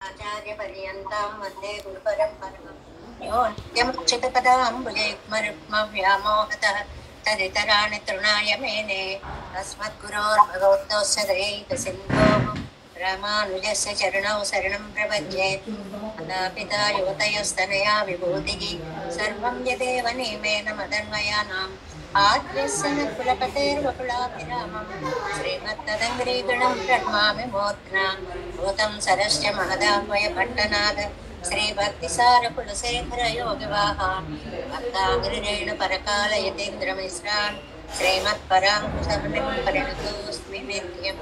आचार्यपर्यन्तां वन्दे गुरुपरम्परां यो नित्यमुच्युतपदाम्बुजयुग्मरुक्मव्यामोहतः तदितराणि तृणाय मेने अस्मद्गुरोर्भगवतोऽस्य दयैकसिन्धोः रामानुजस्य चरणौ शरणं प्रपद्ये मातापिता युवतयस्तनया विभूतिः सर्वं यदेव नियमेन मदन्वयानाम् आद्यस्य न कुलपतेर्वकुलाभिरामम् श्रीमत्तदङ्ग्रीगणं प्रणमामि मोद्ना भूतं सरश्च महदाह्वय पट्टनाद श्रीभक्तिसारकुलशेखर योगिवाहान् भक्ताङ्ग्रिरेण परकाल यतीन्द्रमिश्रान् श्रीमत्पराङ्कुशमुनिं परिणतोऽस्मि नित्यम्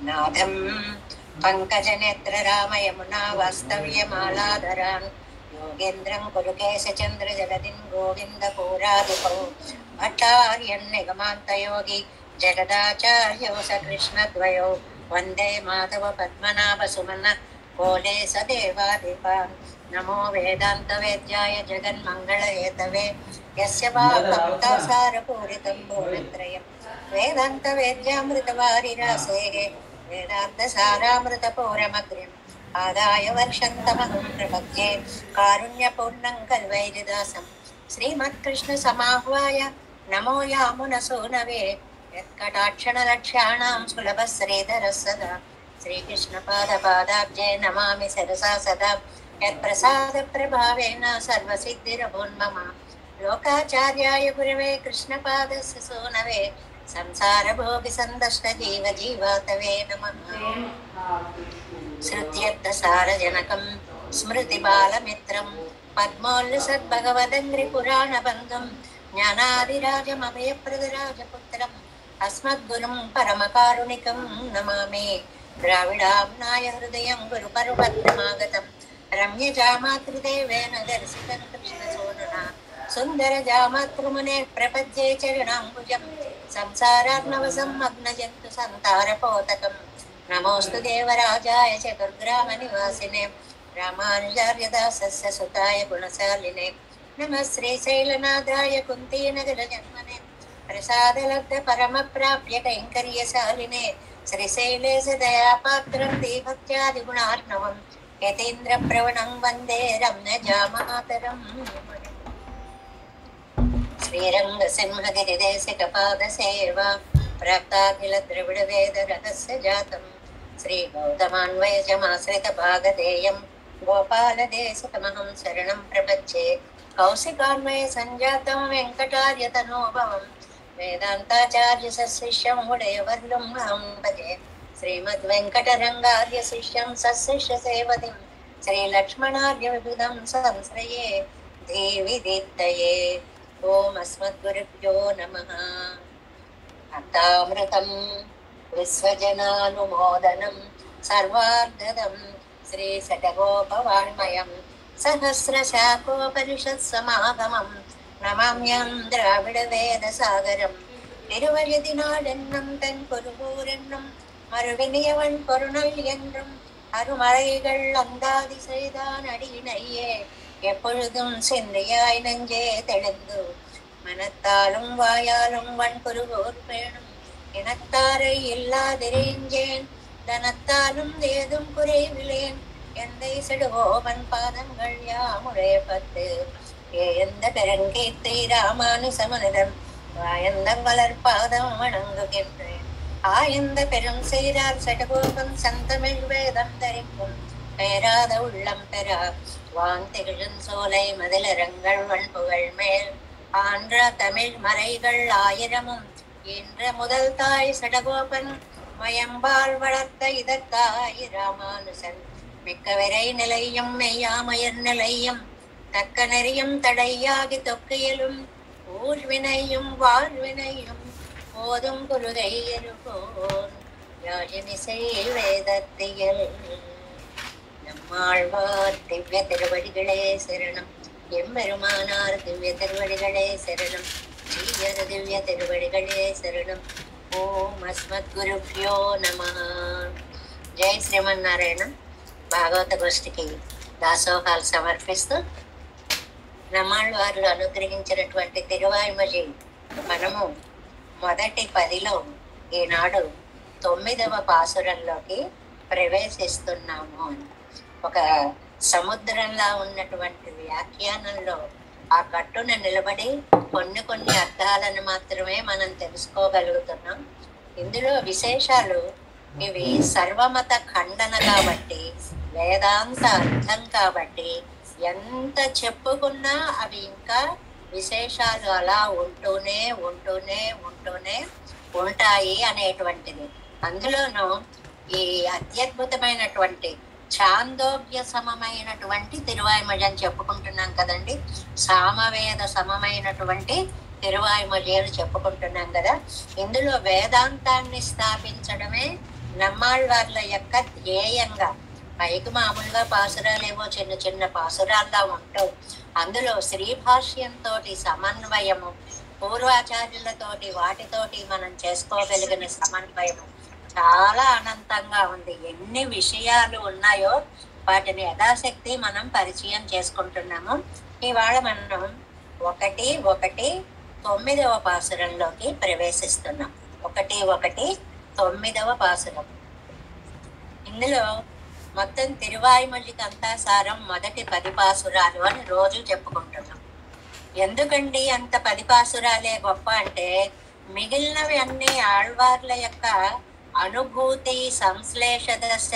नादं पङ्कजनेत्र रामयमुना वास्तव्यमालाधरान् योगेन्द्रं कुरुकेशचन्द्रजलदिं गोविन्दपूरादिपौ भट्टार्यन्निगमान्तयोगी जगदाचार्यौ स कृष्णद्वयो वन्दे माधव पद्मनाभसुमन कोले स देवादिपान् नमो वेदान्तवेद्याय जगन्मङ्गलहेतवे यस्य वाक्कान्तासारपूरितं पूर्णत्रयं वेदान्तवेद्यामृतवारिरासेः वेदान्तसारामृतपूरमग्र्यम् आदाय वर्षन्तमहं प्रपद्ये कारुण्यपूर्णं कल्वैरिदासं श्रीमत्कृष्णसमाह्वाय नमो यामुनसूनवे यत्कटाक्षणलक्ष्याणां सुलभः श्रीधरः सदा श्रीकृष्णपादपादाब्जे नमामि सरसा सदा यत्प्रसादप्रभावेन सर्वसिद्धिरभून्मम लोकाचार्याय गुरवे कृष्णपादस्य सूनवे संसारभोगिसन्दष्टजीवजीवातवे नमः श्रुत्यर्थसारजनकं स्मृतिबालमित्रं पद्मोल्लसद्भगवदङ्घ्रिपुराणबन्धुं ज्ञानादिराजमभयप्रदराजपुत्रम् अस्मद्गुरुं परमकारुणिकं नमामि द्राविडाम्नाय हृदयं गुरुपर्वत्रमागतं रम्यजामातृदेवेन दर्शितं कृष्णसोनुना सुन्दरजामातृमुने प्रपद्ये चरणाम्बुजं संसारार्णवसम्मग्नजन्तु सन्तारपोतकं नमोऽस्तु देवराजाय चतुर्ग्रामनिवासिने रामानुजार्यदासस्य सुताय गुणशालिने नमः श्रीशैलनाथाय कुन्तीनगरजन्मने प्रसादलब्ध परमप्राप्य कैङ्कर्यशालिने श्रीशैले सदयापात्रं दीभक्त्यादिगुणार्णवं यतीन्द्रप्रवणं वन्दे रम्यजामातरम् श्रीरङ्गसिंहगिरिदेशिकपादसेवा प्राप्ताखिलद्रविडवेदरहस्य जातं श्रीगौतमान्वयजमाश्रितभागधेयं गोपालदेशिकमहं शरणं प्रपद्ये कौशिकान्वयसञ्जातं वेङ्कटार्यतनोभवं वेदान्ताचार्यशिष्यं उडयवर्लं अहं भजे श्रीमद्वेङ्कटरङ्गार्यशिष्यं सशिष्यसेवतिं श्रीलक्ष्मणार्यविबुधं संश्रये देवि दीप्तये ॐ अस्मद्गुरुभ्यो नमः भक्तामृतं विश्वजनानुमोदनं सर्वार्धदं श्रीषडगोपवाङ्मयं सहस्रशाखोपनिषत्समागमं नमाम्यहं द्राविडवेदसागरं திருவழுதினாடென்னும் தன் பொறுபூரென்னும் மறுவினியவன் பொருணல் என்றும் அருமறைகள் அந்தாதி செய்தான் அடியினையே எப்பொழுதும் சிந்தையாய் நெஞ்சே தெளிந்து மனத்தாலும் வாயாலும் வன்புருவோர் பேணும் இனத்தாரை இல்லாதிரேஞ்சேன் தனத்தாலும் ஏதும் குறைவிலேன் எந்தை செடுவோவன் பாதங்கள் யாமுடைய பத்து எந்த பெருங்கீர்த்தி ராமானுசமனிடம் வாயந்த வளர்பாதம் வணங்குகின்றேன் ஆயந்த பெரும் செய்தார் செடுகோபம் சந்தமிழ் வேதம் தரிக்கும் பெயராத உள்ளம் பெறா வாந்திகிழும் சோலை மதிலரங்கள் வன்புகள் மேல் ஆன்ற தமிழ் மறைகள் ஆயிரமும் என்ற முதல் தாய் சடகோபன் மயம்பால் வளர்த்த இதற்காய் ராமானுசன் மிக்க விரை நிலையும் மெய்யாமயர் நிலையும் தக்க நெறியும் தடையாகி தொக்கையிலும் ஊழ்வினையும் வாழ்வினையும் போதும் குருகை இருப்போன் யாழினிசை வேதத்தியல் நம்மாழ்வார் திவ்ய திருவடிகளே சரணம் எம்பெருமானார் திவ்ய திருவடிகளே சரணம் ஸ்ரீயர் திவ்ய திருவடிகளே శరణం ఓం అస్మద్గురుభ్యో నమః. జై శ్రీమన్నారాయణ. భాగవత గోష్ఠికి దాసోహాలు సమర్పిస్తూ నమ్మాళ్ళవారు అనుగ్రహించినటువంటి తిరువాయిమజి మనము మొదటి 10లో ఈనాడు 9వ పాసురంలోకి ప్రవేశిస్తున్నాము అని. ఒక సముద్రంలా ఉన్నటువంటి వ్యాఖ్యానంలో ఆ గట్టున నిలబడి కొన్ని కొన్ని అర్థాలను మాత్రమే మనం తెలుసుకోగలుగుతున్నాం. ఇందులో విశేషాలు ఇవి సర్వమత ఖండన కాబట్టి, వేదాంత అర్థం కాబట్టి ఎంత చెప్పుకున్నా అవి ఇంకా విశేషాలు అలా ఉంటూనే ఉంటూనే ఉంటూనే ఉంటాయి అనేటువంటిది. అందులోనూ ఈ అత్యద్భుతమైనటువంటి ఛాందోగ్య సమమైనటువంటి తిరువాయిమొഴി అని చెప్పుకుంటున్నాం కదండి. సామవేద సమమైనటువంటి తిరువాయిమొഴి అని చెప్పుకుంటున్నాం కదా. ఇందులో వేదాంతాన్ని స్థాపించడమే నమ్మాళ్వార్ల యొక్క ధ్యేయంగా. పైకి మామూలుగా పాసురాలేవో చిన్న చిన్న పాసురాల్లా ఉంటావు. అందులో శ్రీభాష్యంతో సమన్వయము, పూర్వాచార్యులతోటి వాటితోటి మనం చేసుకోగలిగిన సమన్వయము చాలా అనంతంగా ఉంది. ఎన్ని విషయాలు ఉన్నాయో వాటిని యథాశక్తి మనం పరిచయం చేసుకుంటున్నాము. ఇవాళ మనం 1:1:9 పాసురంలోకి ప్రవేశిస్తున్నాం. 1:1:9 పాసురం. ఇందులో మొత్తం తిరువాయిమొழிకి అంతా సారం మొదటి 10 పాసురాలు అని రోజు చెప్పుకుంటున్నాం. ఎందుకండి అంత 10 పాసురాలే గొప్ప అంటే, మిగిలినవి అన్ని ఆళ్వార్ల యొక్క అనుభూతి, సంశ్లేష దశ,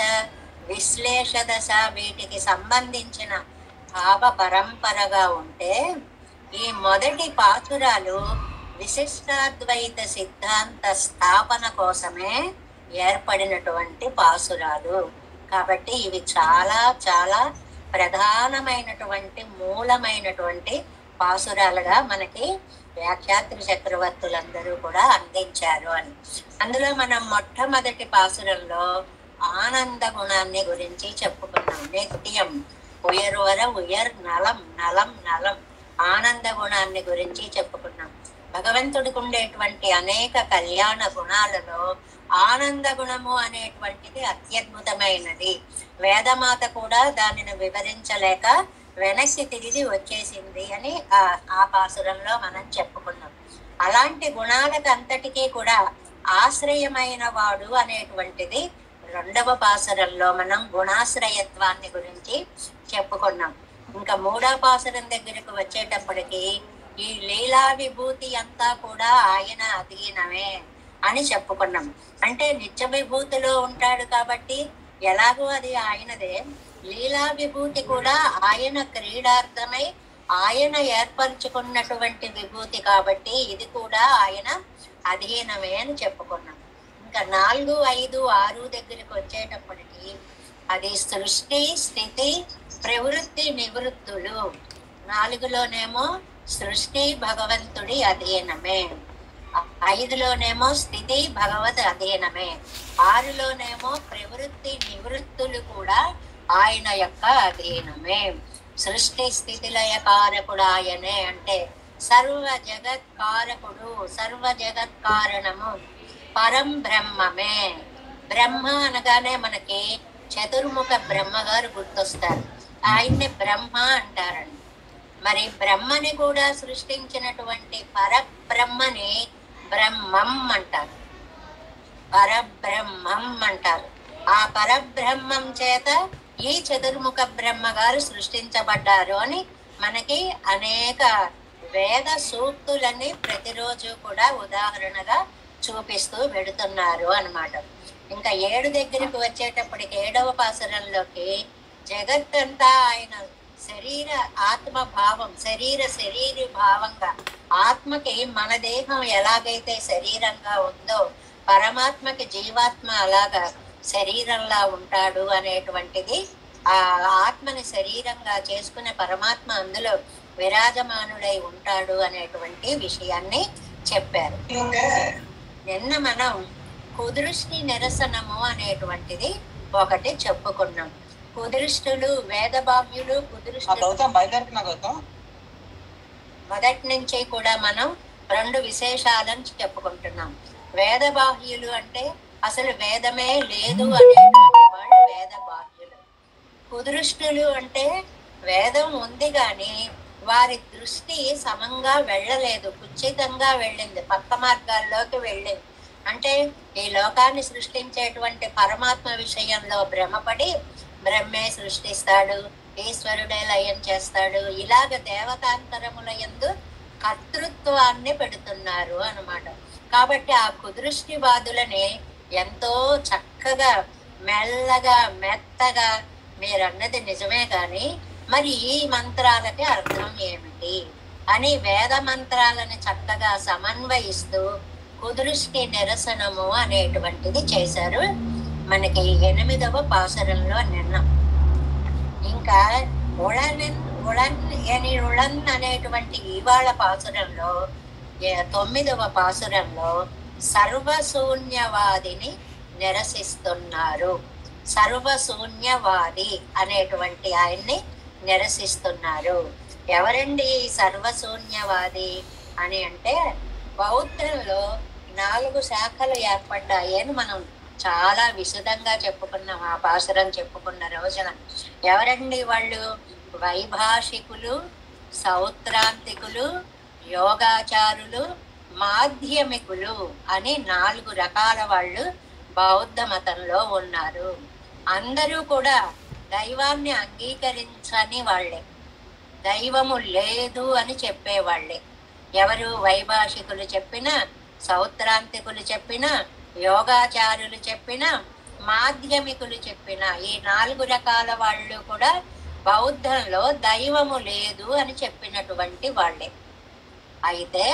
విశ్లేష దశ, వీటికి సంబంధించిన భావ పరంపరగా ఉంటే, ఈ మొదటి పాసురాలు విశిష్టాద్వైత సిద్ధాంత స్థాపన కోసమే ఏర్పడినటువంటి పాసురాలు. కాబట్టి ఇవి చాలా చాలా ప్రధానమైనటువంటి మూలమైనటువంటి పాసురాలుగా మనకి వ్యాఖ్యాత్రి చక్రవర్తులందరూ కూడా అందించారు అని. అందులో మనం మొట్టమొదటి పాసురంలో ఆనంద గుణాన్ని గురించి చెప్పుకున్నాం. నిత్యం ఉయర్వర ఉయర్ నలం నలం నలం ఆనంద గుణాన్ని గురించి చెప్పుకున్నాం. భగవంతుడికి ఉండేటువంటి అనేక కళ్యాణ గుణాలలో ఆనంద గుణము అనేటువంటిది అత్యద్భుతమైనది. వేదమాత కూడా దానిని వివరించలేక వెనక్కి తిరిగి వచ్చేసింది అని ఆ పాసురంలో మనం చెప్పుకున్నాం. అలాంటి గుణాలకు అంతటికీ కూడా ఆశ్రయమైన వాడు అనేటువంటిది 2వ పాసురంలో మనం గుణాశ్రయత్వాన్ని గురించి చెప్పుకున్నాం. ఇంకా 3వ పాసురం దగ్గరకు వచ్చేటప్పటికి ఈ లీలా విభూతి అంతా కూడా ఆయన అధీనమే అని చెప్పుకున్నాం. అంటే నిత్య విభూతిలో ఉంటాడు కాబట్టి ఎలాగో అది ఆయనదే. లీలా విభూతి కూడా ఆయన క్రీడార్థమై ఆయన ఏర్పరచుకున్నటువంటి విభూతి కాబట్టి ఇది కూడా ఆయన అధీనమే అని చెప్పుకున్నాం. ఇంకా 4, 5, 6 దగ్గరికి వచ్చేటప్పటికి అది సృష్టి, స్థితి, ప్రవృత్తి, నివృత్తులు. 4లోనేమో సృష్టి భగవంతుడి అధీనమే, 5లోనేమో స్థితి భగవత్ అధీనమే, 6లోనేమో ప్రవృత్తి నివృత్తులు కూడా ఆయన యొక్క అధీనమే. సృష్టి స్థితి లయ కారకుడు ఆయనే అంటే సర్వ జగత్ కారకుడు, సర్వ జగత్ కారణము పరం బ్రహ్మమే. బ్రహ్మ అనగానే మనకి చతుర్ముఖ బ్రహ్మగారు గుర్తొస్తారు. ఆయన్ని బ్రహ్మ అంటారండి. మరి బ్రహ్మని కూడా సృష్టించినటువంటి పరబ్రహ్మని బ్రహ్మం అంటారు, పరబ్రహ్మం అంటారు. ఆ పరబ్రహ్మం చేత ఈ చతుర్ముఖ బ్రహ్మగారు సృష్టించబడ్డారు అని మనకి అనేక వేద సూక్తులని ప్రతిరోజు కూడా ఉదాహరణగా చూపిస్తూ పెడుతున్నారు అన్నమాట. ఇంకా 7 దగ్గరికి వచ్చేటప్పటికి 7వ పాసురంలోకి జగత్తంతా ఆయన శరీర ఆత్మ భావం, శరీరీ భావంగా, ఆత్మకి మన దేహం ఎలాగైతే శరీరంగా ఉందో పరమాత్మకి జీవాత్మ అలాగా శరీరంలా ఉంటాడు అనేటువంటిది, ఆ ఆత్మని శరీరంగా చేసుకునే పరమాత్మ అందులో విరాజమానుడై ఉంటాడు అనేటువంటి విషయాన్ని చెప్పారు. నిన్న మనం కుదృష్టి నిరసనము అనేటువంటిది ఒకటి చెప్పుకున్నాం. కుదృష్టులు, వేదబాహ్యులు, కుదృష్టులు మొదటి నుంచి కూడా మనం 2 విశేషాలను చెప్పుకుంటున్నాం. వేదబాహ్యులు అంటే అసలు వేదమే లేదు అనేటువంటి వాళ్ళు వేదబాహ్యులు. కుదృష్టులు అంటే వేదం ఉంది కానీ వారి దృష్టి సమంగా వెళ్ళలేదు, కుచితంగా వెళ్ళింది, పక్క మార్గాల్లోకి వెళ్ళింది. అంటే ఈ లోకాన్ని సృష్టించేటువంటి పరమాత్మ విషయంలో భ్రమపడి బ్రహ్మే సృష్టిస్తాడు, ఈశ్వరుడే లయం చేస్తాడు, ఇలాగ దేవతాంతరముల యందు కర్తృత్వాన్ని పెడుతున్నారు అన్నమాట. కాబట్టి ఆ కుదృష్టివాదులని ఎంతో చక్కగా మెల్లగా మెత్తగా మీరన్నది నిజమే కానీ మరి ఈ మంత్రాలకి అర్థం ఏమిటి అని వేద మంత్రాలను చక్కగా సమన్వయిస్తూ కుదృష్టి నిరసనము అనేటువంటిది చేశారు మనకి 8వ పాసురంలో నిన్న. ఇంకా ఉళన్ అనేటువంటి ఇవాళ పాసురంలో 9వ పాసురంలో సర్వశూన్యవాదిని నిరసిస్తున్నారు. సర్వశూన్యవాది అనేటువంటి ఆయన్ని నిరసిస్తున్నారు. ఎవరండి ఈ సర్వశూన్యవాది అని అంటే బౌద్ధంలో 4 శాఖలు ఏర్పడ్డాయి అని మనం చాలా విశదంగా చెప్పుకున్నాం. ఆ పాసురం చెప్పుకున్న రోజున ఎవరండి వాళ్ళు? వైభాషికులు, సౌత్రాంతికులు, యోగాచారులు, మాధ్యమికులు అని 4 రకాల వాళ్ళు బౌద్ధ మతంలో ఉన్నారు. అందరూ కూడా దైవాన్ని అంగీకరించని వాళ్ళే, దైవము లేదు అని చెప్పేవాళ్ళే. ఎవరు? వైభాషికులు చెప్పినా, సౌత్రాంతికులు చెప్పినా, యోగాచారులు చెప్పినా, మాధ్యమికులు చెప్పినా ఈ 4 రకాల వాళ్ళు కూడా బౌద్ధంలో దైవము లేదు అని చెప్పినటువంటి వాళ్ళే. అయితే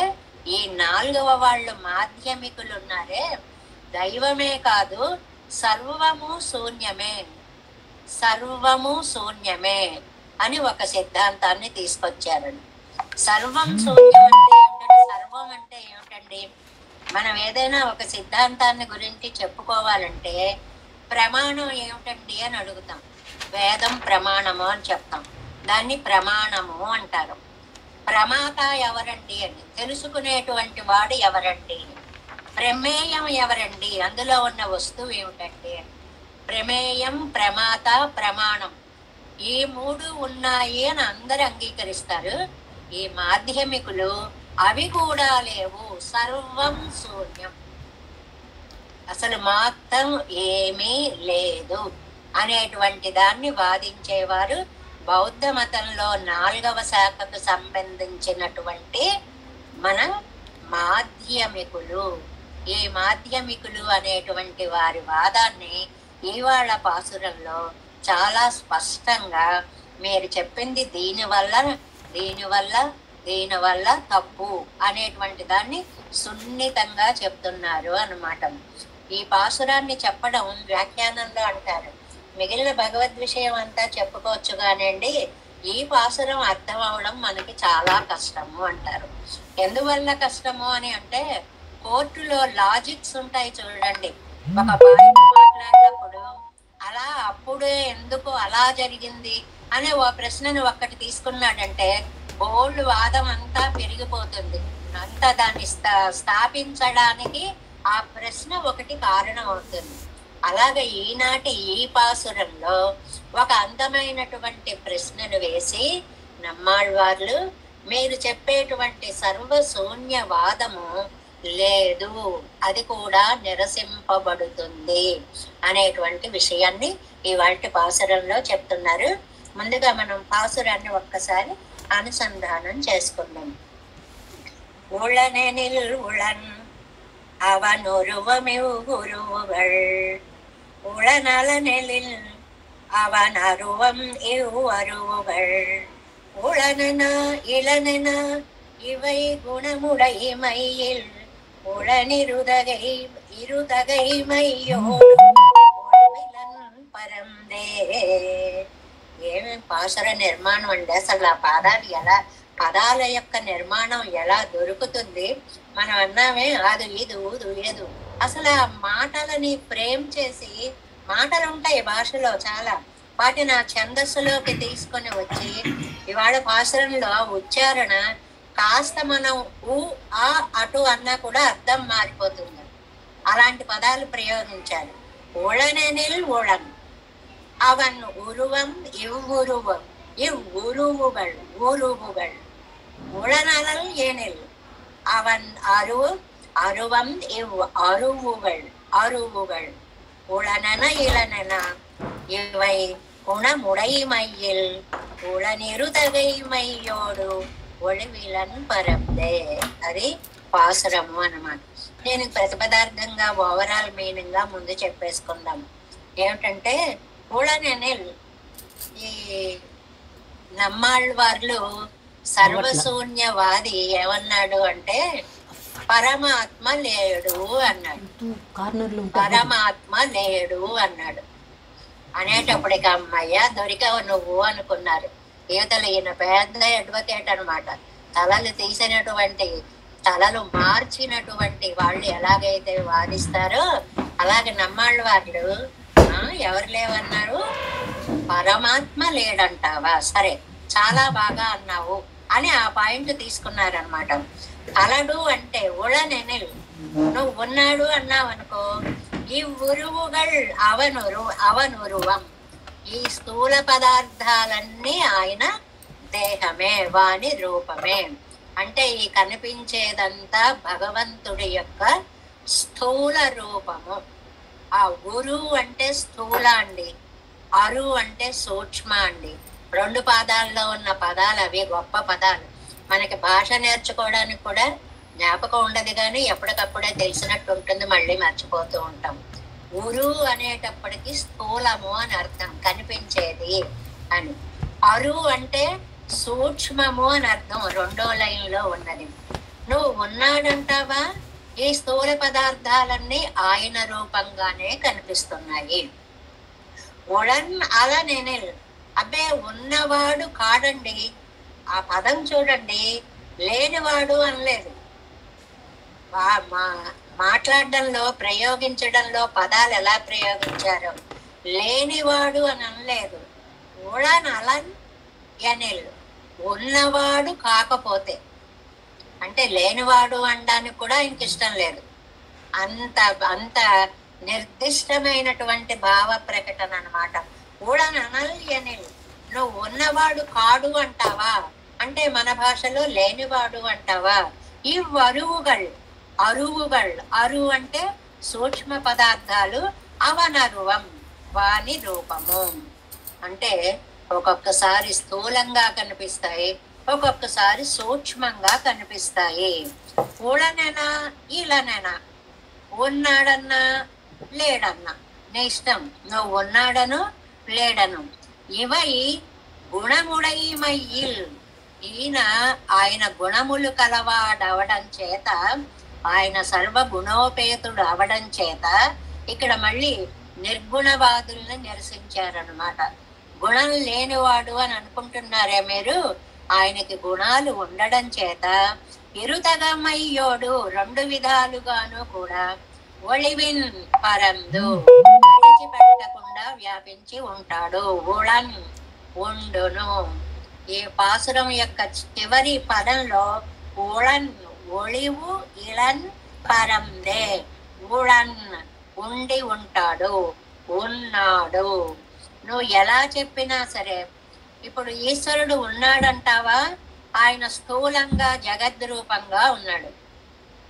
ఈ 4వ వాళ్ళు మాధ్యమికులు ఉన్నారే, దైవమే కాదు సర్వము శూన్యమే, సర్వము శూన్యమే అని ఒక సిద్ధాంతాన్ని తీసుకొచ్చారండి. సర్వం శూన్యం అంటే ఏమిటంటే, సర్వం అంటే ఏమిటండి? మనం ఏదైనా ఒక సిద్ధాంతాన్ని గురించి చెప్పుకోవాలంటే ప్రమాణం ఏమిటండి అని అడుగుతాం. వేదం ప్రమాణము అని చెప్తాం, దాన్ని ప్రమాణము అంటారు. ప్రమాత ఎవరండి అని, తెలుసుకునేటువంటి వాడు ఎవరండి? ప్రమేయం ఎవరండి? అందులో ఉన్న వస్తువు ఏమిటండి? ప్రమేయం, ప్రమాత, ప్రమాణం ఈ 3 ఉన్నాయి అని అందరు అంగీకరిస్తారు. ఈ మాధ్యమికులు అవి కూడా లేవు, సర్వం శూన్యం, అసలు మొత్తం ఏమీ లేదు అనేటువంటి దాన్ని వాదించేవారు బౌద్ధ మతంలో 4వ శాఖకు సంబంధించినటువంటి మన మాధ్యమికులు. ఈ మాధ్యమికులు అనేటువంటి వారి వాదాన్ని ఇవాళ పాసురంలో చాలా స్పష్టంగా మీరు చెప్పింది దీనివల్ల దీనివల్ల దీనివల్ల తప్పు అనేటువంటి దాన్ని సున్నితంగా చెప్తున్నారు అన్నమాట. ఈ పాసురాన్ని చెప్పడం వ్యాఖ్యానంలో అంటారు, మిగిలిన భగవద్ విషయం అంతా చెప్పుకోవచ్చు కానివ్వండి, ఈ పాసురం అర్థం అవడం మనకి చాలా కష్టము అంటారు. ఎందువల్ల కష్టము అని అంటే కోర్టులో లాజిక్స్ ఉంటాయి చూడండి. ఒక పాయింట్ మాట్లాడినప్పుడు అలా అప్పుడే ఎందుకు అలా జరిగింది అనే ఓ ప్రశ్నను ఒక్కటి తీసుకున్నాడంటే బోల్డ్ వాదం అంతా పెరిగిపోతుంది. అంతా దాన్ని స్థాపించడానికి ఆ ప్రశ్న ఒకటి కారణం అవుతుంది. అలాగే ఈనాటి ఈ పాసురంలో ఒక అందమైనటువంటి ప్రశ్నను వేసి నమ్మాళ్వార్లు మీరు చెప్పేటువంటి సర్వశూన్యవాదము లేదు, అది కూడా నిరసింపబడుతుంది అనేటువంటి విషయాన్ని ఇవాల్టి పాసురంలో చెప్తున్నారు. ముందుగా మనం పాసురాన్ని ఒక్కసారి అనుసంధానం చేసుకుందాం. ఉళనెనిల్ ఉళన్ அவனுருவமிவ்வுருவுகள் உளநலனெழில் அவன் அருவம் இவ்வருவுகள் உளனென இளனென இவை குணமுடைமையில் உளனிருதகை இருதகைமையோடு పరందే. ఏమి పాసుర నిర్మాణం అండి! అసలు ఆ పదాల యొక్క నిర్మాణం ఎలా దొరుకుతుంది? మనం అన్నామే అది ఇది ఊదు ఏదు. అసలు ఆ మాటలని ఫ్రేమ్ చేసి, మాటలు ఉంటాయి భాషలో చాలా, వాటిని ఆ ఛందస్సులోకి తీసుకొని వచ్చి ఇవాళ పాసురంలో ఉచ్చారణ కాస్త మనం ఊ ఆ అటు అన్నా కూడా అర్థం మారిపోతుంది. అలాంటి పదాలు ప్రయోగించాలి. ఉళనెనిల్ ఉళన్ அவன் உருவம் இவ்வுருவம் உருவுகள் உளநலல் எனில் அவன் அருவம் இவ் அருவுகள் அருவுகள் உளனென இளனென இவை குணமுடைமையில் ఉళనిరుతగైమయ్యోడు ఒళివిలన్ పరబ్దే. అది పాసురము అన్నమాట. నేను ప్రతిపదార్థంగా ఓవరాల్ మీనింగ్ గా ముందు చెప్పేసుకుందాం. ఏమిటంటే ఉళనెనిల్, ఈ నమ్మాళ్ళవార్లు సర్వశూన్యవాది ఏమన్నాడు అంటే పరమాత్మ లేడు అన్నాడు. పరమాత్మ లేడు అన్నాడు. అనేటప్పటికి అమ్మయ్య దొరికావు నువ్వు అనుకున్నారు. యువతలు ఈయన పెద్ద అడ్వకేట్ అనమాట. తలలు తీసినటువంటి, తలలు మార్చినటువంటి వాళ్ళు ఎలాగైతే వాదిస్తారో అలాగే నమ్మాళ్ళ వాళ్ళు ఎవరు లేవన్నారు, పరమాత్మ లేడంటావా, సరే చాలా బాగా అన్నావు అని ఆ పాయింట్ తీసుకున్నారనమాట. కలడు అంటే ఉళనెనిల్, నువ్వు ఉన్నాడు అన్నావు అనుకో, ఈ ఉరువుగల్ అవనురువం, ఈ స్థూల పదార్థాలన్నీ ఆయన దేహమే, వాని రూపమే. అంటే ఈ కనిపించేదంతా భగవంతుడి యొక్క స్థూల రూపము. ఆ ఉరు అంటే స్థూల అండి, అరు అంటే సూక్ష్మ అండి. రెండు పాదాల్లో ఉన్న పదాలు అవి గొప్ప పదాలు. మనకి భాష నేర్చుకోవడానికి కూడా జ్ఞాపకం ఉండదు, కానీ ఎప్పటికప్పుడే తెలిసినట్టు ఉంటుంది, మళ్ళీ మర్చిపోతూ ఉంటాం. ఉరు అనేటప్పటికి స్థూలము అని అర్థం, కనిపించేది అని. అరు అంటే సూక్ష్మము అని అర్థం, రెండో లైన్లో ఉన్నది. నువ్వు ఉన్నాడంటావా, ఈ స్థూల పదార్థాలన్నీ ఆయన రూపంగానే కనిపిస్తున్నాయి. ఉళన్ అలనెనిల్, అబ్బే ఉన్నవాడు కాడండి. ఆ పదం చూడండి, లేనివాడు అనలేదు. మాట్లాడడంలో ప్రయోగించడంలో పదాలు ఎలా ప్రయోగించారు, లేనివాడు అని అనలేదు. ఉళన్ అలన్ ఎనిల్, ఉన్నవాడు కాకపోతే, అంటే లేనివాడు అనడానికి కూడా ఇంక ఇష్టం లేదు. అంత అంత నిర్దిష్టమైనటువంటి భావ ప్రకటన అనమాట. ఉళన్ అనల్ ఎనిల్, నువ్వు ఉన్నవాడు కాడు అంటావా అంటే మన భాషలో లేనివాడు అంటావా. ఈ అరువుగల్, అరువుగల్, అరు అంటే సూక్ష్మ పదార్థాలు, అవనరువం వాని రూపము. అంటే ఒక్కొక్కసారి స్థూలంగా కనిపిస్తాయి, ఒక్కొక్కసారి సూక్ష్మంగా కనిపిస్తాయి. ఉళనెనా ఇలనెనా, ఉన్నాడన్నా లేడన్నా నీ ఇష్టం, నువ్వు ఉన్నాడను లేడను. ఇవై గుణముడైమయ్యిల్, ఈయన ఆయన గుణములు కలవాడవడం చేత, ఆయన సర్వగుణోపేతుడు అవడం చేత ఇక్కడ మళ్ళీ నిర్గుణవాదుల్ని నిరసించారనమాట. గుణం లేనివాడు అని అనుకుంటున్నారే మీరు, ఆయనకి గుణాలు ఉండడం చేత ఇరుతగమయ్యోడు, రెండు విధాలుగాను కూడా ఒళివిన్ పరందు, విడిచిపెట్టకుండా వ్యాపించి ఉంటాడు. ఉళన్ ఉండును. ఈ పాసురం యొక్క చివరి పదంలో ఉళన్ ఒళివు, ఇళన్ పరందే. ఉళన్ ఉండి ఉంటాడు, ఉన్నాడు. నువ్వు ఎలా చెప్పినా సరే, ఇప్పుడు ఈశ్వరుడు ఉన్నాడంటావా, ఆయన స్థూలంగా జగద్రూపంగా ఉన్నాడు.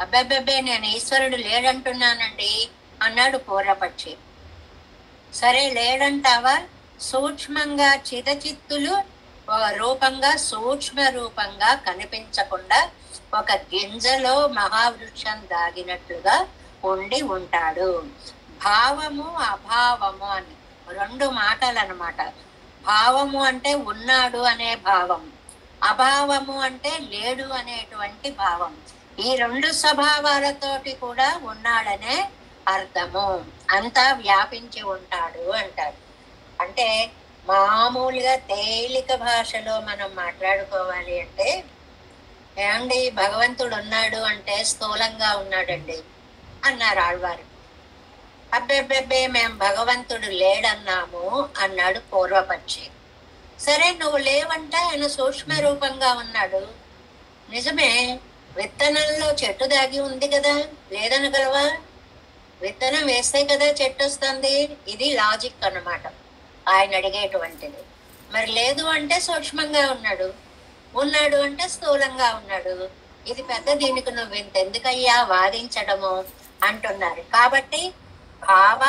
అబ్బెబ్బెబ్బే నేను ఈశ్వరుడు లేడంటున్నానండి అన్నాడు పూర్వపక్షి. సరే లేడంటావా, సూక్ష్మంగా చితచిత్తులు రూపంగా, సూక్ష్మ రూపంగా కనిపించకుండా ఒక గింజలో మహావృక్షం దాగినట్లుగా ఉండి ఉంటాడు. భావము అభావము అని రెండు మాటలు అన్నమాట. భావము అంటే ఉన్నాడు అనే భావం, అభావము అంటే లేడు అనేటువంటి భావం. ఈ రెండు స్వభావాలతోటి కూడా ఉన్నాడనే అర్థము. అంతా వ్యాపించి ఉంటాడు అంటారు. అంటే మామూలుగా తేలిక భాషలో మనం మాట్లాడుకోవాలి అంటే, ఏమండి భగవంతుడు ఉన్నాడు అంటే స్థూలంగా ఉన్నాడండి అన్నారు ఆళ్వారు. అబ్బెబ్బెబ్బే మేము భగవంతుడు లేడన్నాము అన్నాడు పూర్వపక్షి. సరే నువ్వు లేవంటే ఆయన సూక్ష్మ రూపంగా ఉన్నాడు, నిజమే. విత్తనంలో చెట్టు దాగి ఉంది కదా, లేదనగలవా? విత్తనం వేస్తే కదా చెట్టు వస్తుంది. ఇది లాజిక్ అన్నమాట ఆయన అడిగేటువంటిది. మరి లేదు అంటే సూక్ష్మంగా ఉన్నాడు, ఉన్నాడు అంటే స్థూలంగా ఉన్నాడు. ఇది పెద్ద, దీనికి నువ్వు ఇంతెందుకయ్యా వాదించడము అంటున్నారు. కాబట్టి భావ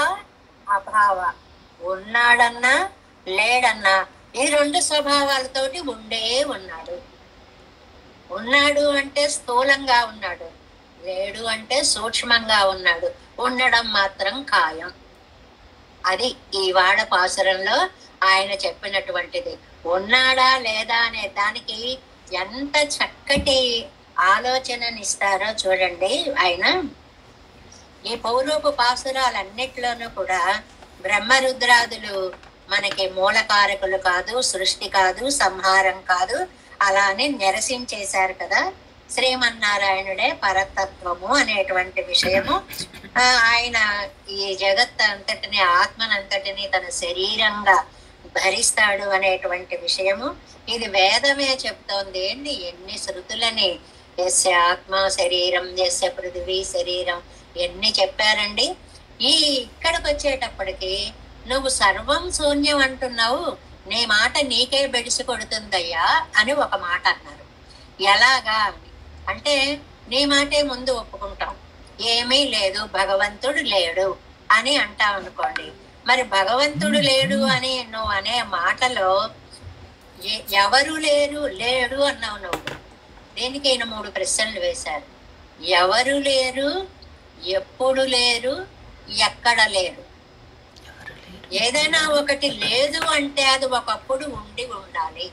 అభావ, ఉన్నాడన్నా లేడన్నా ఈ రెండు స్వభావాలతోటి ఉండే ఉన్నాడు. ఉన్నాడు అంటే స్థూలంగా ఉన్నాడు, లేడు అంటే సూక్ష్మంగా ఉన్నాడు. ఉండడం మాత్రం ఖాయం. అది ఇవాళ పాసురంలో ఆయన చెప్పినటువంటిది. ఉన్నాడా లేదా అనే దానికి ఎంత చక్కటి ఆలోచననిస్తారో చూడండి ఆయన. ఈ పౌరూపు పాసురాలన్నిట్లోనూ కూడా బ్రహ్మరుద్రాదులు మనకి మూలకారకులు కాదు, సృష్టి కాదు, సంహారం కాదు, అలానే నిరసించేశారు కదా. శ్రీమన్నారాయణుడే పరతత్వము అనేటువంటి విషయము. ఆయన ఈ జగత్ అంతటిని, ఆత్మనంతటిని తన శరీరంగా భరిస్తాడు అనేటువంటి విషయము ఇది వేదమే చెప్తోంది. ఏంటి ఎన్ని శృతులని, యస్య ఆత్మ శరీరం, యస్య పృథివీ శరీరం, ఎన్ని చెప్పారండి. ఈ ఇక్కడికి వచ్చేటప్పటికి నువ్వు సర్వం శూన్యం అంటున్నావు, నీ మాట నీకే బెడిసి కొడుతుందయ్యా అని ఒక మాట అన్నారు. ఎలాగా అంటే నీ మాటే ముందు ఒప్పుకుంటాం, ఏమీ లేదు, భగవంతుడు లేడు అని అంటాం అనుకోండి. మరి భగవంతుడు లేడు అని నువ్వు అనే మాటలో ఎవరు లేరు, లేడు అన్నావు నువ్వు. దీనికి ఈయన 3 ప్రశ్నలు వేశారు. ఎవరు లేరు, ఎప్పుడు లేరు, ఎక్కడ లేరు. ఏదైనా ఒకటి లేదు అంటే అది ఒకప్పుడు ఉండి ఉండాలి.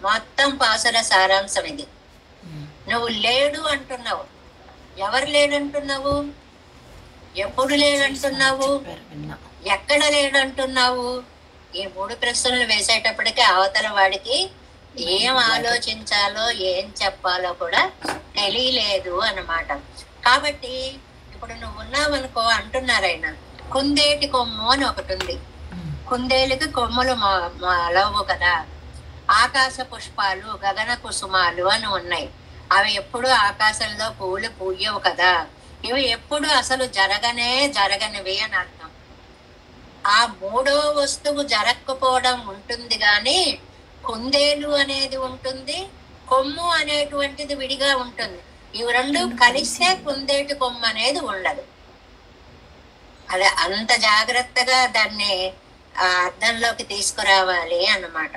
మొత్తం పాసుర సారాంశం ఇది. నువ్వు లేడు అంటున్నావు, ఎవరు లేడంటున్నావు, ఎప్పుడు లేడంటున్నావు, ఎక్కడ లేడంటున్నావు. ఈ 3 ప్రశ్నలు వేసేటప్పటికి అవతల వాడికి ఏం ఆలోచించాలో ఏం చెప్పాలో కూడా తెలియలేదు అన్నమాట. కాబట్టి ఇప్పుడు నువ్వు ఉన్నావనుకో అంటున్నారైనా, కుందేటి కొమ్ము అని ఒకటి ఉంది. కుందేలుకి కొమ్ములు మొలవు కదా. ఆకాశ పుష్పాలు, గగన కుసుమాలు అని ఉన్నాయి. అవి ఎప్పుడు ఆకాశంలో పూలు పూయవు కదా. ఇవి ఎప్పుడు అసలు జరగనివి అని అర్థం. ఆ 3వ వస్తువు జరగకపోవడం ఉంటుంది గాని కుందేలు అనేది ఉంటుంది, కొమ్ము అనేటువంటిది విడిగా ఉంటుంది. ఇవి రెండు కలిసే కుందేటి కొమ్ము అనేది ఉండదు. అదే అంత జాగ్రత్తగా దాన్ని అర్థంలోకి తీసుకురావాలి అన్నమాట.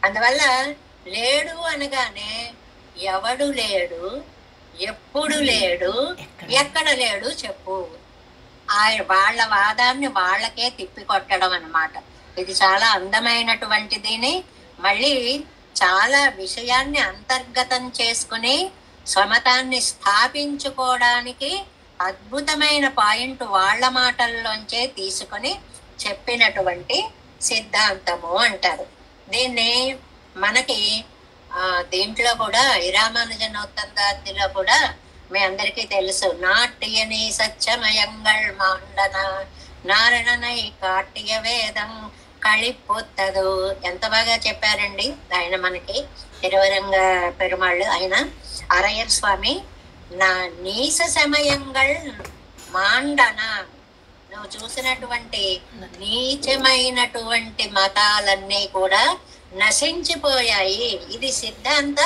అందువల్ల లేడు అనగానే ఎవడు లేడు, ఎప్పుడు లేడు, ఎక్కడ లేడు చెప్పు. వాళ్ళ వాదాన్ని వాళ్ళకే తిప్పికొట్టడం అన్నమాట. ఇది చాలా అందమైనటువంటిదిని, మళ్ళీ చాలా విషయాన్ని అంతర్గతం చేసుకుని సమతాన్ని స్థాపించుకోవడానికి అద్భుతమైన పాయింట్ వాళ్ళ మాటల్లోంచే తీసుకొని చెప్పినటువంటి సిద్ధాంతము అంటారు దీన్ని. మనకి దీంట్లో కూడా ఇరామానుజనోత్తందాదిలో కూడా మీ అందరికీ తెలుసు. నాట్యని సత్యమయంగళ్ మాండన నారణనై కాట్య వేదం కళిపోత్తదు. ఎంత బాగా చెప్పారండి ఆయన మనకి తిరువరంగ పెరుమాళ్ళు. ఆయన అరయర్ స్వామి నా నీస సమయంగళ్ మాండన, నువ్వు చూసినటువంటి నీచమైనటువంటి మతాలన్నీ కూడా నశించిపోయాయి. ఇది సిద్ధాంత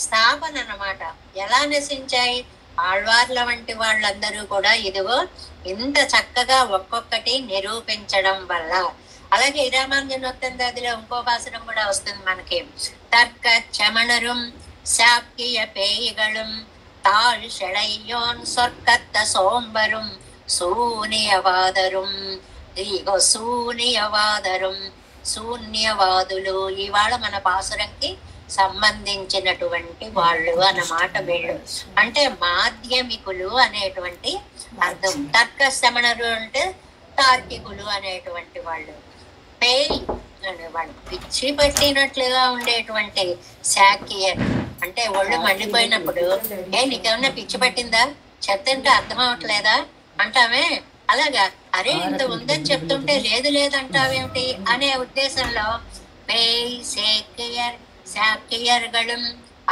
స్థాపన అన్నమాట. ఎలా నశించాయి? ఆళ్వార్ల వంటి వాళ్ళందరూ కూడా ఇదిగో ఇంత చక్కగా ఒక్కొక్కటి నిరూపించడం వల్ల. అలాగే ఇరామానుజనోత్తందాదిలో ఇంకో భాషణం కూడా వస్తుంది మనకి. తర్క చమణரும் శాక్య పేయిగళం తాళ్ షడయ్యోన్ సొర్కత్త సోంబరం శూన్యవాదరం. ఇగో శూన్యవాదరం, శూన్యవాదులు ఇవాళ మన పాసురంకి సంబంధించినటువంటి వాళ్ళు అన్నమాట. వీళ్ళు అంటే మాధ్యమికులు అనేటువంటి అర్థం. తర్క శ్రమణులు అంటే తార్కికులు అనేటువంటి వాళ్ళు. పేయి అనేవాళ్ళు పిచ్చి పట్టినట్లుగా ఉండేటువంటి శాక్యర్ అంటే ఒళ్ళు మండిపోయినప్పుడు నీకేమన్నా పిచ్చి పట్టిందా, చెప్తుంటే అర్థం అవట్లేదా అంటామే. అలాగా అరే ఇంత ఉందని చెప్తుంటే లేదు లేదంటావేమిటి అనే ఉద్దేశంలో పేయ్ శాక్యర్ శాక్యర్గళం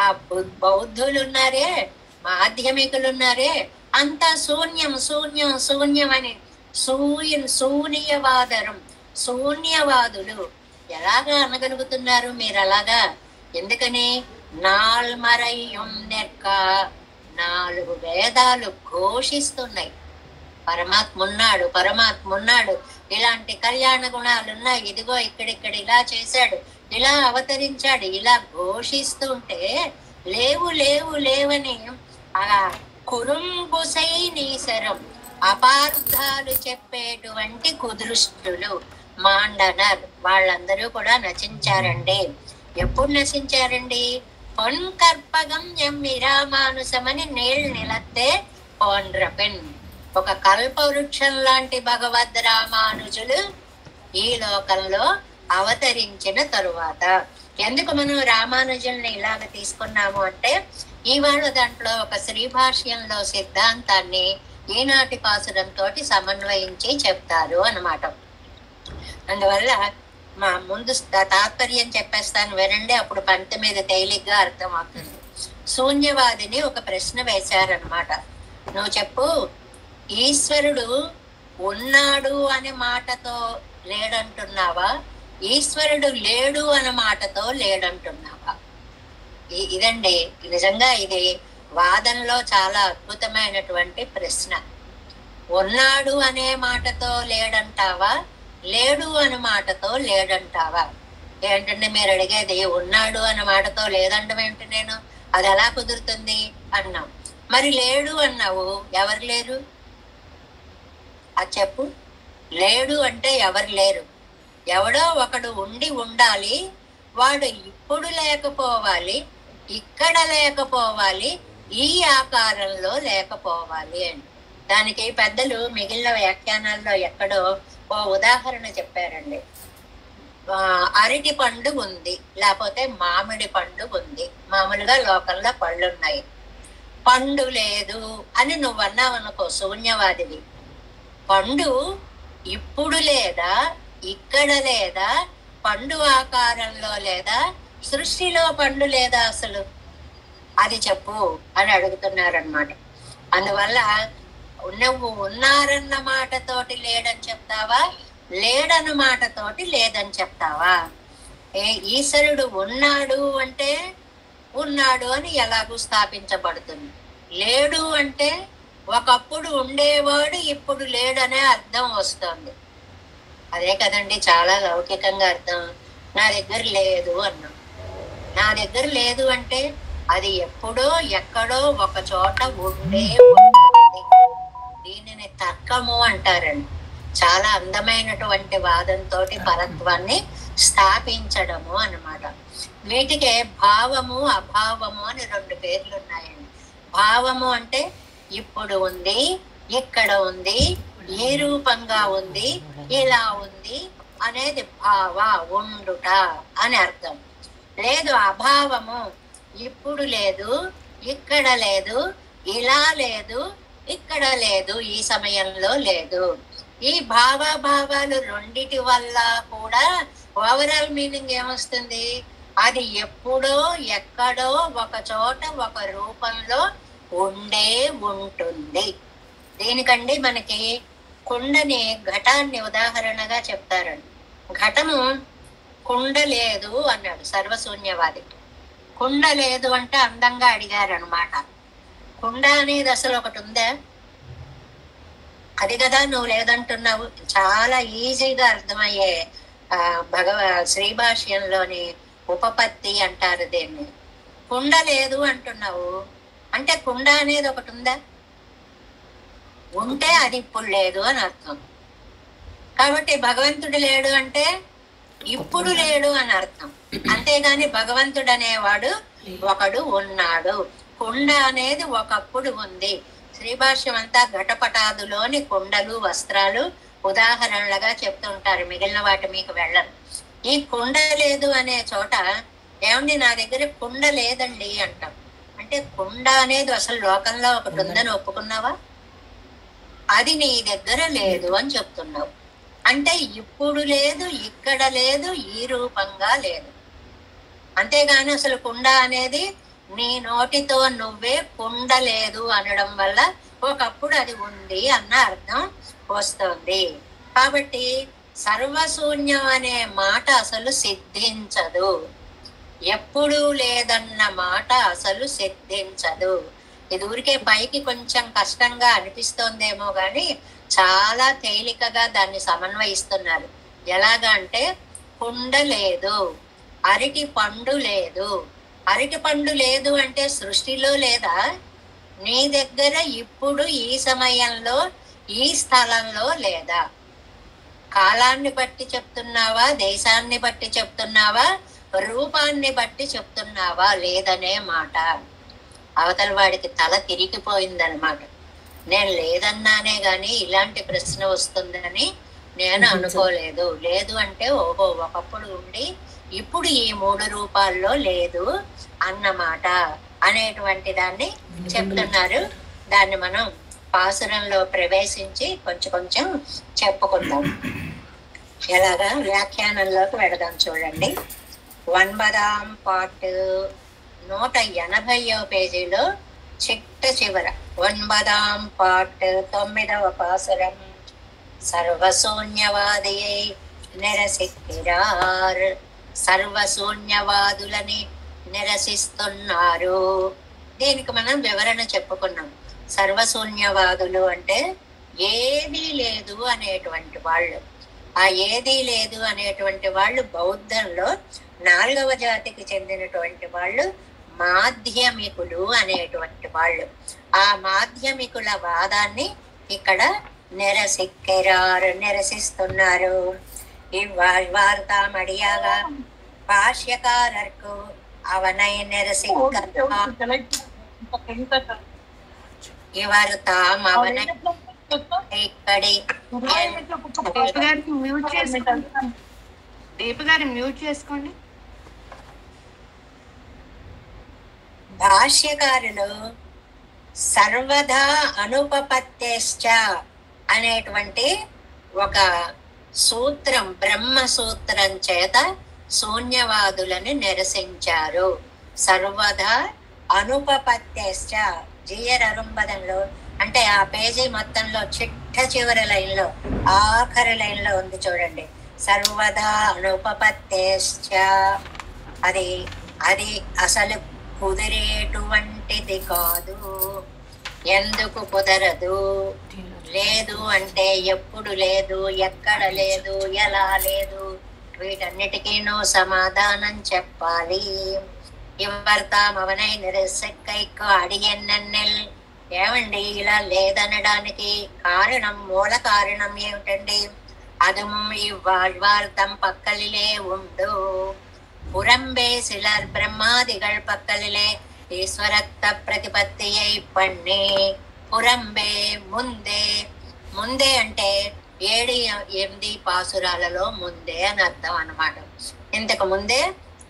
ఆ బౌద్ధులు ఉన్నారే, మాధ్యమికులు ఉన్నారే, అంతా శూన్యం శూన్యం శూన్యం అని శూన్యవాదరం. శూన్యవాదులు ఎలాగా అనగలుగుతున్నారు మీరు అలాగా? ఎందుకని నాల్మరయ్యం నెక్క 4 వేదాలు ఘోషిస్తున్నాయి, పరమాత్మ ఉన్నాడు, పరమాత్మ ఉన్నాడు, ఇలాంటి కళ్యాణ గుణాలు ఉన్నాయి, ఇదిగో ఇక్కడిక్కడ ఇలా చేశాడు, ఇలా అవతరించాడు, ఇలా ఘోషిస్తుంటే లేవు లేవు లేవని ఆ కురుంబుసై నీసరం అపార్థాలు చెప్పేటువంటి కుదృష్టులు మాండనర్ వాళ్ళందరూ కూడా నశించారండి. ఎప్పుడు నశించారండి? పొన్కర్పగం ఎం విరామానుసమని నీళ్ళు నిలత్తే పోండ్రపెన్. ఒక కల్పవృక్షం లాంటి భగవద్ రామానుజులు ఈ లోకంలో అవతరించిన తరువాత, ఎందుకు మనం రామానుజుల్ని ఇలాగ తీసుకున్నాము అంటే, ఇవాళ దాంట్లో ఒక శ్రీభాష్యంలో సిద్ధాంతాన్ని ఈనాటి పాసురంతో సమన్వయించి చెప్తారు అన్నమాట. అందువల్ల మా ముందు తాత్పర్యం చెప్పేస్తాను, వినండి, అప్పుడు పంత మీద తేలిగ్గా అర్థం అవుతుంది. శూన్యవాదిని ఒక ప్రశ్న వేశారనమాట. నువ్వు చెప్పు, ఈశ్వరుడు ఉన్నాడు అనే మాటతో లేడంటున్నావా, ఈశ్వరుడు లేడు అనే మాటతో లేడంటున్నావా? ఇదండి నిజంగా ఇది వాదనలో చాలా అద్భుతమైనటువంటి ప్రశ్న. ఉన్నాడు అనే మాటతో లేడంటావా, లేడు అనే మాటతో లేడంటావా? ఏంటంటే మీరు అడిగేది, ఉన్నాడు అనే మాటతో లేదంటాం ఏంటి, నేను అది ఎలా కుదురుతుంది అన్నాం. మరి లేడు అన్నావు, ఎవరు లేరు అది చెప్పు. లేడు అంటే ఎవరు లేరు, ఎవడో ఒకడు ఉండి ఉండాలి, వాడు ఇప్పుడు లేకపోవాలి, ఇక్కడ లేకపోవాలి, ఈ ఆకారంలో లేకపోవాలి అని. దానికి పెద్దలు మిగిలిన వ్యాఖ్యానాల్లో ఎక్కడో ఓ ఉదాహరణ చెప్పారండి. అరటి పండు ఉంది, లేకపోతే మామిడి పండు ఉంది. మామూలుగా లోకంలో పళ్ళు ఉన్నాయి, పండు లేదు అని నువ్వు అన్నావు అనుకో, శూన్యవాదివి. పండు ఇప్పుడు లేదా, ఇక్కడ లేదా, పండు ఆకారంలో లేదా, సృష్టిలో పండు లేదా, అసలు అది చెప్పు అని అడుగుతున్నారనమాట. అందువల్ల నువ్వు ఉన్నారన్న మాటతోటి లేడని చెప్తావా, లేడన్న మాటతోటి లేదని చెప్తావా? ఈశ్వరుడు ఉన్నాడు అంటే ఉన్నాడు అని ఎలాగూ స్థాపించబడుతుంది. లేడు అంటే ఒకప్పుడు ఉండేవాడు ఇప్పుడు లేడనే అర్థం వస్తుంది. అదే కదండి చాలా లౌకికంగా అర్థం. నా దగ్గర లేదు అన్నాం. నా దగ్గర లేదు అంటే అది ఎప్పుడో ఎక్కడో ఒక చోట ఉండే ఉంటుంది. దీనిని తర్కము అంటారండి. చాలా అందమైనటువంటి వాదంతో పరత్వాన్ని స్థాపించడము అన్నమాట. వీటికే భావము అభావము అని 2 పేర్లు ఉన్నాయండి. భావము అంటే ఇప్పుడు ఉంది, ఇక్కడ ఉంది, ఏ రూపంగా ఉంది, ఇలా ఉంది అనేది భావ, ఉండుట అని అర్థం. లేదు అభావము, ఇప్పుడు లేదు, ఇక్కడ లేదు, ఇలా లేదు, ఇక్కడ లేదు, ఈ సమయంలో లేదు. ఈ భావాలు రెండిటి వల్ల కూడా ఓవరాల్ మీనింగ్ ఏమొస్తుంది? అది ఎప్పుడో ఎక్కడో ఒక చోట ఒక రూపంలో ఉండే ఉంటుంది. దీనికండి మనకి కుండని, ఘటాన్ని ఉదాహరణగా చెప్తారండి. ఘటము కుండ లేదు అన్నాడు సర్వశూన్యవాది. కుండ లేదు అంటే అందంగా అడిగారు అనమాట. కుండ అనేది అసలు ఒకటి ఉందా? అది కదా నువ్వు లేదంటున్నావు. చాలా ఈజీగా అర్థమయ్యే శ్రీభాష్యంలోని ఉపపత్తి అంటారు దీన్ని. కుండ లేదు అంటున్నావు అంటే కుండ అనేది ఒకటి ఉందా? ఉంటే అది ఇప్పుడు లేదు అని అర్థం. కాబట్టి భగవంతుడు లేడు అంటే ఇప్పుడు లేడు అని అర్థం. అంతేగాని భగవంతుడు అనేవాడు ఒకడు ఉన్నాడు. కుండ అనేది ఒకప్పుడు ఉంది. శ్రీభాష్యం అంతా ఘటపటాదులోని కుండలు, వస్త్రాలు ఉదాహరణలుగా చెప్తుంటారు. మిగిలిన వాటి మీకు వెళ్ళను. ఈ కుండ లేదు అనే చోట ఏమండి నా దగ్గర కుండ లేదండి అంటాం. అంటే కుండ అనేది అసలు లోకంలో ఒకటి ఉందని ఒప్పుకున్నావా? అది నీ దగ్గర లేదు అని చెప్తున్నావు. అంటే ఇప్పుడు లేదు, ఇక్కడ లేదు, ఈ రూపంగా లేదు. అంతేగాని అసలు కుండ అనేది నీ నోటితో నువ్వే కుండ లేదు అనడం వల్ల ఒకప్పుడు అది ఉంది అన్న అర్థం వస్తుంది. కాబట్టి సర్వశూన్యం అనే మాట అసలు సిద్ధించదు. ఎప్పుడూ లేదన్న మాట అసలు సిద్ధించదు. ఇది ఊరికే పైకి కొంచెం కష్టంగా అనిపిస్తోందేమో గాని చాలా తేలికగా దాన్ని సమన్వయిస్తున్నారు. ఎలాగా అంటే కుండ లేదు, అరటి పండు లేదు. అరటి పండు లేదు అంటే సృష్టిలో లేదా? నీ దగ్గర ఇప్పుడు ఈ సమయంలో ఈ స్థలంలో లేదా? కాలాన్ని బట్టి చెప్తున్నావా, దేశాన్ని బట్టి చెప్తున్నావా, రూపాన్ని బట్టి చెప్తున్నావా లేదనే మాట. అవతల వాడికి తల తిరిగిపోయిందనమాట. నేను లేదన్నానే గాని ఇలాంటి ప్రశ్న వస్తుందని నేను అనుకోలేదు. లేదు అంటే ఓహో ఒకప్పుడు ఉండి ఇప్పుడు ఈ 3 రూపాల్లో లేదు అన్నమాట అనేటువంటి దాన్ని చెప్తున్నారు. దాన్ని మనం పాసురంలో ప్రవేశించి కొంచెం కొంచెం చెప్పుకుందాం. ఎలాగా వ్యాఖ్యానంలోకి వెడదాం చూడండి. 9వ పార్ట్ 180వ పేజీలో చిట్ట చివర 9వ పార్ట్ 9వ పాసురం. సర్వశూన్యవాది నిరసిక్కిరార్. సర్వశూన్యవాదులని నిరసిస్తున్నారు. దీనికి మనం వివరణ చెప్పుకున్నాం. సర్వశూన్యవాదులు అంటే ఏదీ లేదు అనేటువంటి వాళ్ళు. ఆ ఏదీ లేదు అనేటువంటి వాళ్ళు బౌద్ధంలో 4వ జాతికి చెందినటువంటి వాళ్ళు మాధ్యమికులు అనేటువంటి వాళ్ళు. ఆ మాధ్యమికుల వాదాన్ని ఇక్కడ నిరసిస్తున్నారు. వార్తామడియాగా భాష్యకారర్కు అవనై నిరసిక్క ఇవారు తాము అవనై ఇక్కడి మ్యూట్ చేసుకోండి. భాష్యకారులు సర్వదా అనుపపత్తేశ్చ అనేటువంటి ఒక సూత్రం, బ్రహ్మ సూత్రం చేత శూన్యవాదులను నిరసించారు. సర్వదా అనుపపత్తేశ్చ జీయరరుంబదంలో అంటే ఆ పేజీ మొత్తంలో చిట్ట చివరి లైన్లో ఆఖరి లైన్లో ఉంది చూడండి. సర్వదా అనుపపత్తేశ్చ. అది అది అసలు కుదిరేటువంటిది కాదు. ఎందుకు కుదరదు? లేదు అంటే ఎప్పుడు లేదు, ఎక్కడ లేదు, ఎలా లేదు, వీటన్నిటికీనూ సమాధానం చెప్పాలి. ఇవర్తామవనై నిరసక్కైకు అడిగెన్నెల్. ఏమండి ఇలా లేదనడానికి కారణం, మూల కారణం ఏమిటండి? அதுவும் இவ்வாழ்வார்த்தம் பக்கலிலே உண்டு. புறம்பே சிலர் பிரம்மாதிகள் பக்கலிலே ఈశ్వరత్వ ప్రతిపత్తియై పన్ని. పురంబే ముందే. ముందే అంటే 7-8 పాసురాలలో ముందే అని అర్థం అన్నమాట. ఇంతకు ముందే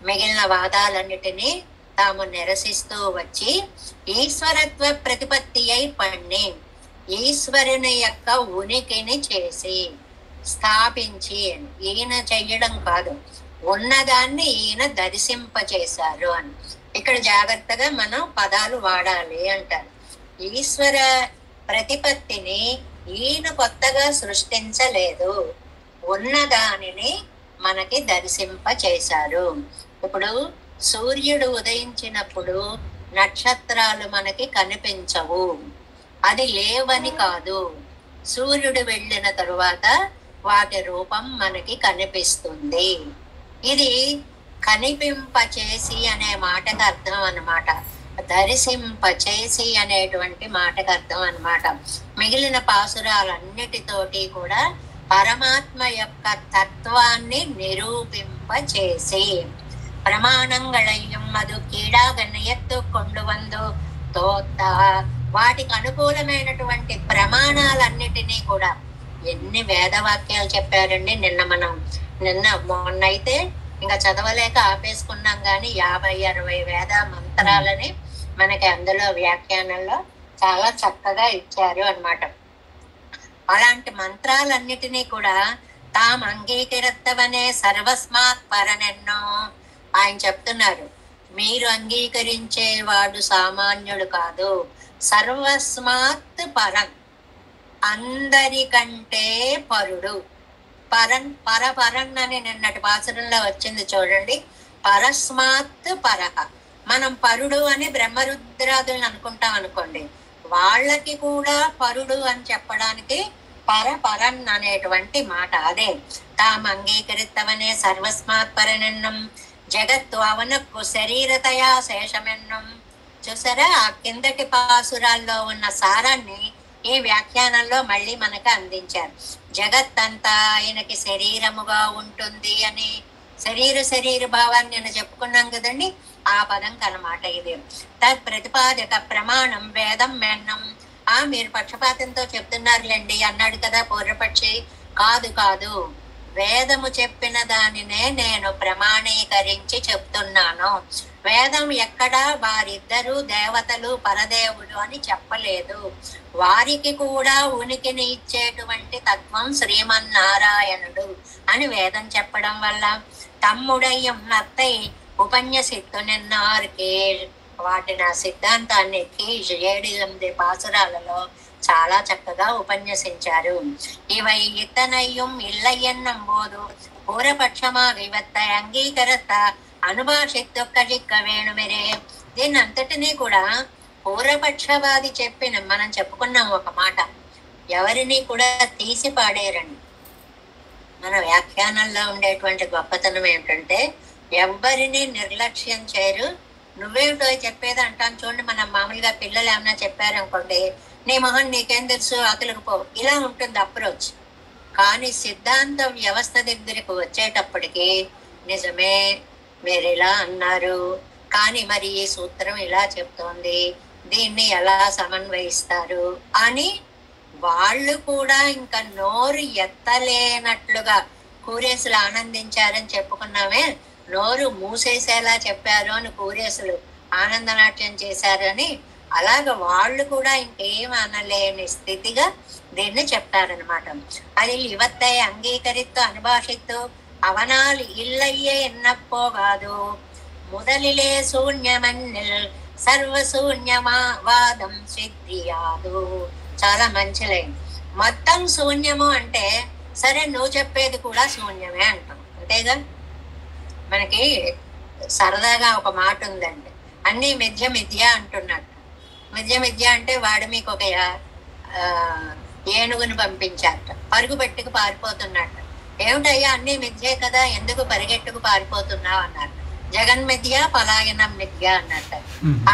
మిగిలిన వాదాలన్నిటినీ తాము నిరసిస్తూ వచ్చి ఈశ్వరత్వ ప్రతిపత్తి అయి పన్ని, ఈశ్వరుని యొక్క ఉనికిని చేసి స్థాపించి, ఈయన చెయ్యడం కాదు, ఉన్నదాన్ని ఈయన దర్శింపచేశారు అని. ఇక్కడ జాగ్రత్తగా మనం పదాలు వాడాలి అంటారు. ఈశ్వర ప్రతిపత్తిని ఈయన కొత్తగా సృష్టించలేదు, ఉన్నదానిని మనకి దర్శింపచేశారు. ఇప్పుడు సూర్యుడు ఉదయించినప్పుడు నక్షత్రాలు మనకి కనిపించవు, అది లేవని కాదు. సూర్యుడు వెళ్ళిన తరువాత వాటి రూపం మనకి కనిపిస్తుంది. ఇది కనిపింపచేసి అనే మాటకు అర్థం అన్నమాట. దర్శింపచేసి అనేటువంటి మాటకు అర్థం అన్నమాట. మిగిలిన పాసురాలన్నిటితోటి కూడా పరమాత్మ యొక్క తత్వాన్ని నిరూపింపచేసి, ప్రమాణంగళయ్యం అది కీడాగన్నయత్తు కొండువందు తోత, వాటికి అనుకూలమైనటువంటి ప్రమాణాలన్నిటినీ కూడా ఎన్ని వేదవాక్యాలు చెప్పారండి. మొన్నైతే ఇంకా చదవలేక ఆపేసుకున్నాం కానీ 50-60 వేద మంత్రాలని మనకి అందులో వ్యాఖ్యానంలో చాలా చక్కగా ఇచ్చారు అన్నమాట. అలాంటి మంత్రాలన్నిటినీ కూడా తాము అంగీకరిత్తవనే సర్వస్మాత్ పరనెన్నో ఆయన చెప్తున్నారు. మీరు అంగీకరించేవాడు సామాన్యుడు కాదు, సర్వస్మాత్ పరం, అందరికంటే పరుడు. పరపరం అని నిన్నటి పాసురంలో వచ్చింది చూడండి. పరస్మాత్ పరహ, మనం పరుడు అని బ్రహ్మరుద్రాదులను అనుకుంటాం అనుకోండి, వాళ్ళకి కూడా పరుడు అని చెప్పడానికి పరన్ అనేటువంటి మాట. అదే తాము అంగీకరిత్తవనే సర్వస్మాత్ పరనెన్నం జగత్తు అవనకు శరీరతయా శేషమెన్నం. చూసారా, ఆ కిందటి పాసురాల్లో ఉన్న సారాన్ని ఈ వ్యాఖ్యానంలో మళ్ళీ మనకు అందించారు. జగత్తంతా ఆయనకి శరీరముగా ఉంటుంది అని, శరీర భావాన్ని నేను చెప్పుకున్నాం కదండి, ఆ పదం కనమాట ఇది. తద్ ప్రతిపాదక ప్రమాణం వేదం మెన్నం. మీరు పక్షపాతంతో చెప్తున్నారులేండి అన్నాడు కదా పూర్వపక్షి. కాదు, వేదము చెప్పిన దానినే నేను ప్రమాణీకరించి చెప్తున్నాను. వేదం ఎక్కడా వారిద్దరూ దేవతలు పరదేవుడు అని చెప్పలేదు. వారికి కూడా ఉనికిని ఇచ్చేటువంటి తత్వం శ్రీమన్నారాయణుడు అని వేదం చెప్పడం వల్ల తమ్ముడయ్యం నత్తై ఉపన్యసిత్తు నిన్నారుకే వాటిని ఆ సిద్ధాంతాన్ని 7-8 పాసురాలలో చాలా చక్కగా ఉపన్యసించారు. ఇవై ఇతనయ్యం ఇల్లయ్యన్నం పోదు పూర్వపక్షமாக ఇవత్త అంగీకరత అనుభాషిత్తొక్క జిక్క వేణుమెరే. దీన్ని అంతటినీ కూడా పూర్వపక్షవాది చెప్పిన, మనం చెప్పుకున్నాం ఒక మాట, ఎవరిని కూడా తీసి పాడేరండి. మన వ్యాఖ్యానంలో ఉండేటువంటి గొప్పతనం ఏమిటంటే ఎవరిని నిర్లక్ష్యం చేయరు. నువ్వేమిటో చెప్పేది అంటాను చూడండి, మనం మామూలుగా పిల్లలు ఏమన్నా చెప్పారనుకోండి, నీ మొహం నీకేం తెలుసు అతలకు పో, ఇలా ఉంటుంది అప్రోచ్. కానీ సిద్ధాంత వ్యవస్థ దగ్గరికి వచ్చేటప్పటికి నిజమే మీరు ఇలా అన్నారు, కానీ మరి ఈ సూత్రం ఇలా చెప్తోంది, దీన్ని ఎలా సమన్వయిస్తారు అని వాళ్ళు కూడా ఇంకా నోరు ఎత్తలేనట్లుగా కూరేసులు ఆనందించారని చెప్పుకున్నామే, నోరు మూసేసేలా చెప్పారు అని కూరేసులు ఆనందనాట్యం చేశారని, అలాగ వాళ్ళు కూడా ఇంకేం అనలేని స్థితిగా దీన్ని చెప్తారనమాట. అది ఇవత్తై అంగీకరిత్తు అనుభాషిత్తు అవనాలు ఇల్లయ్యే ఎన్నప్పో కాదు முதலிலே శూన్యమన్నిల్ సర్వశూన్యమా వాదం సిద్ధియాదు. చాలా మంచి లైన్. మొత్తం శూన్యము అంటే సరే నువ్వు చెప్పేది కూడా శూన్యమే అంటాం, అంతేగా. మనకి సరదాగా ఒక మాట ఉందండి, అన్ని మిథ్య అంటున్నట్టు. మిథ్య అంటే వాడు మీకు ఒక ఏనుగుని పంపించారట, పరుగు పెట్టుకు పారిపోతున్నట్టు. ఏమిటయ్యా అన్ని మిథ్యే కదా, ఎందుకు పరిగెట్టుకు పారిపోతున్నావు అన్నారు. జగన్మిథ్య పలాయనం మిథ్య అన్నట్టు.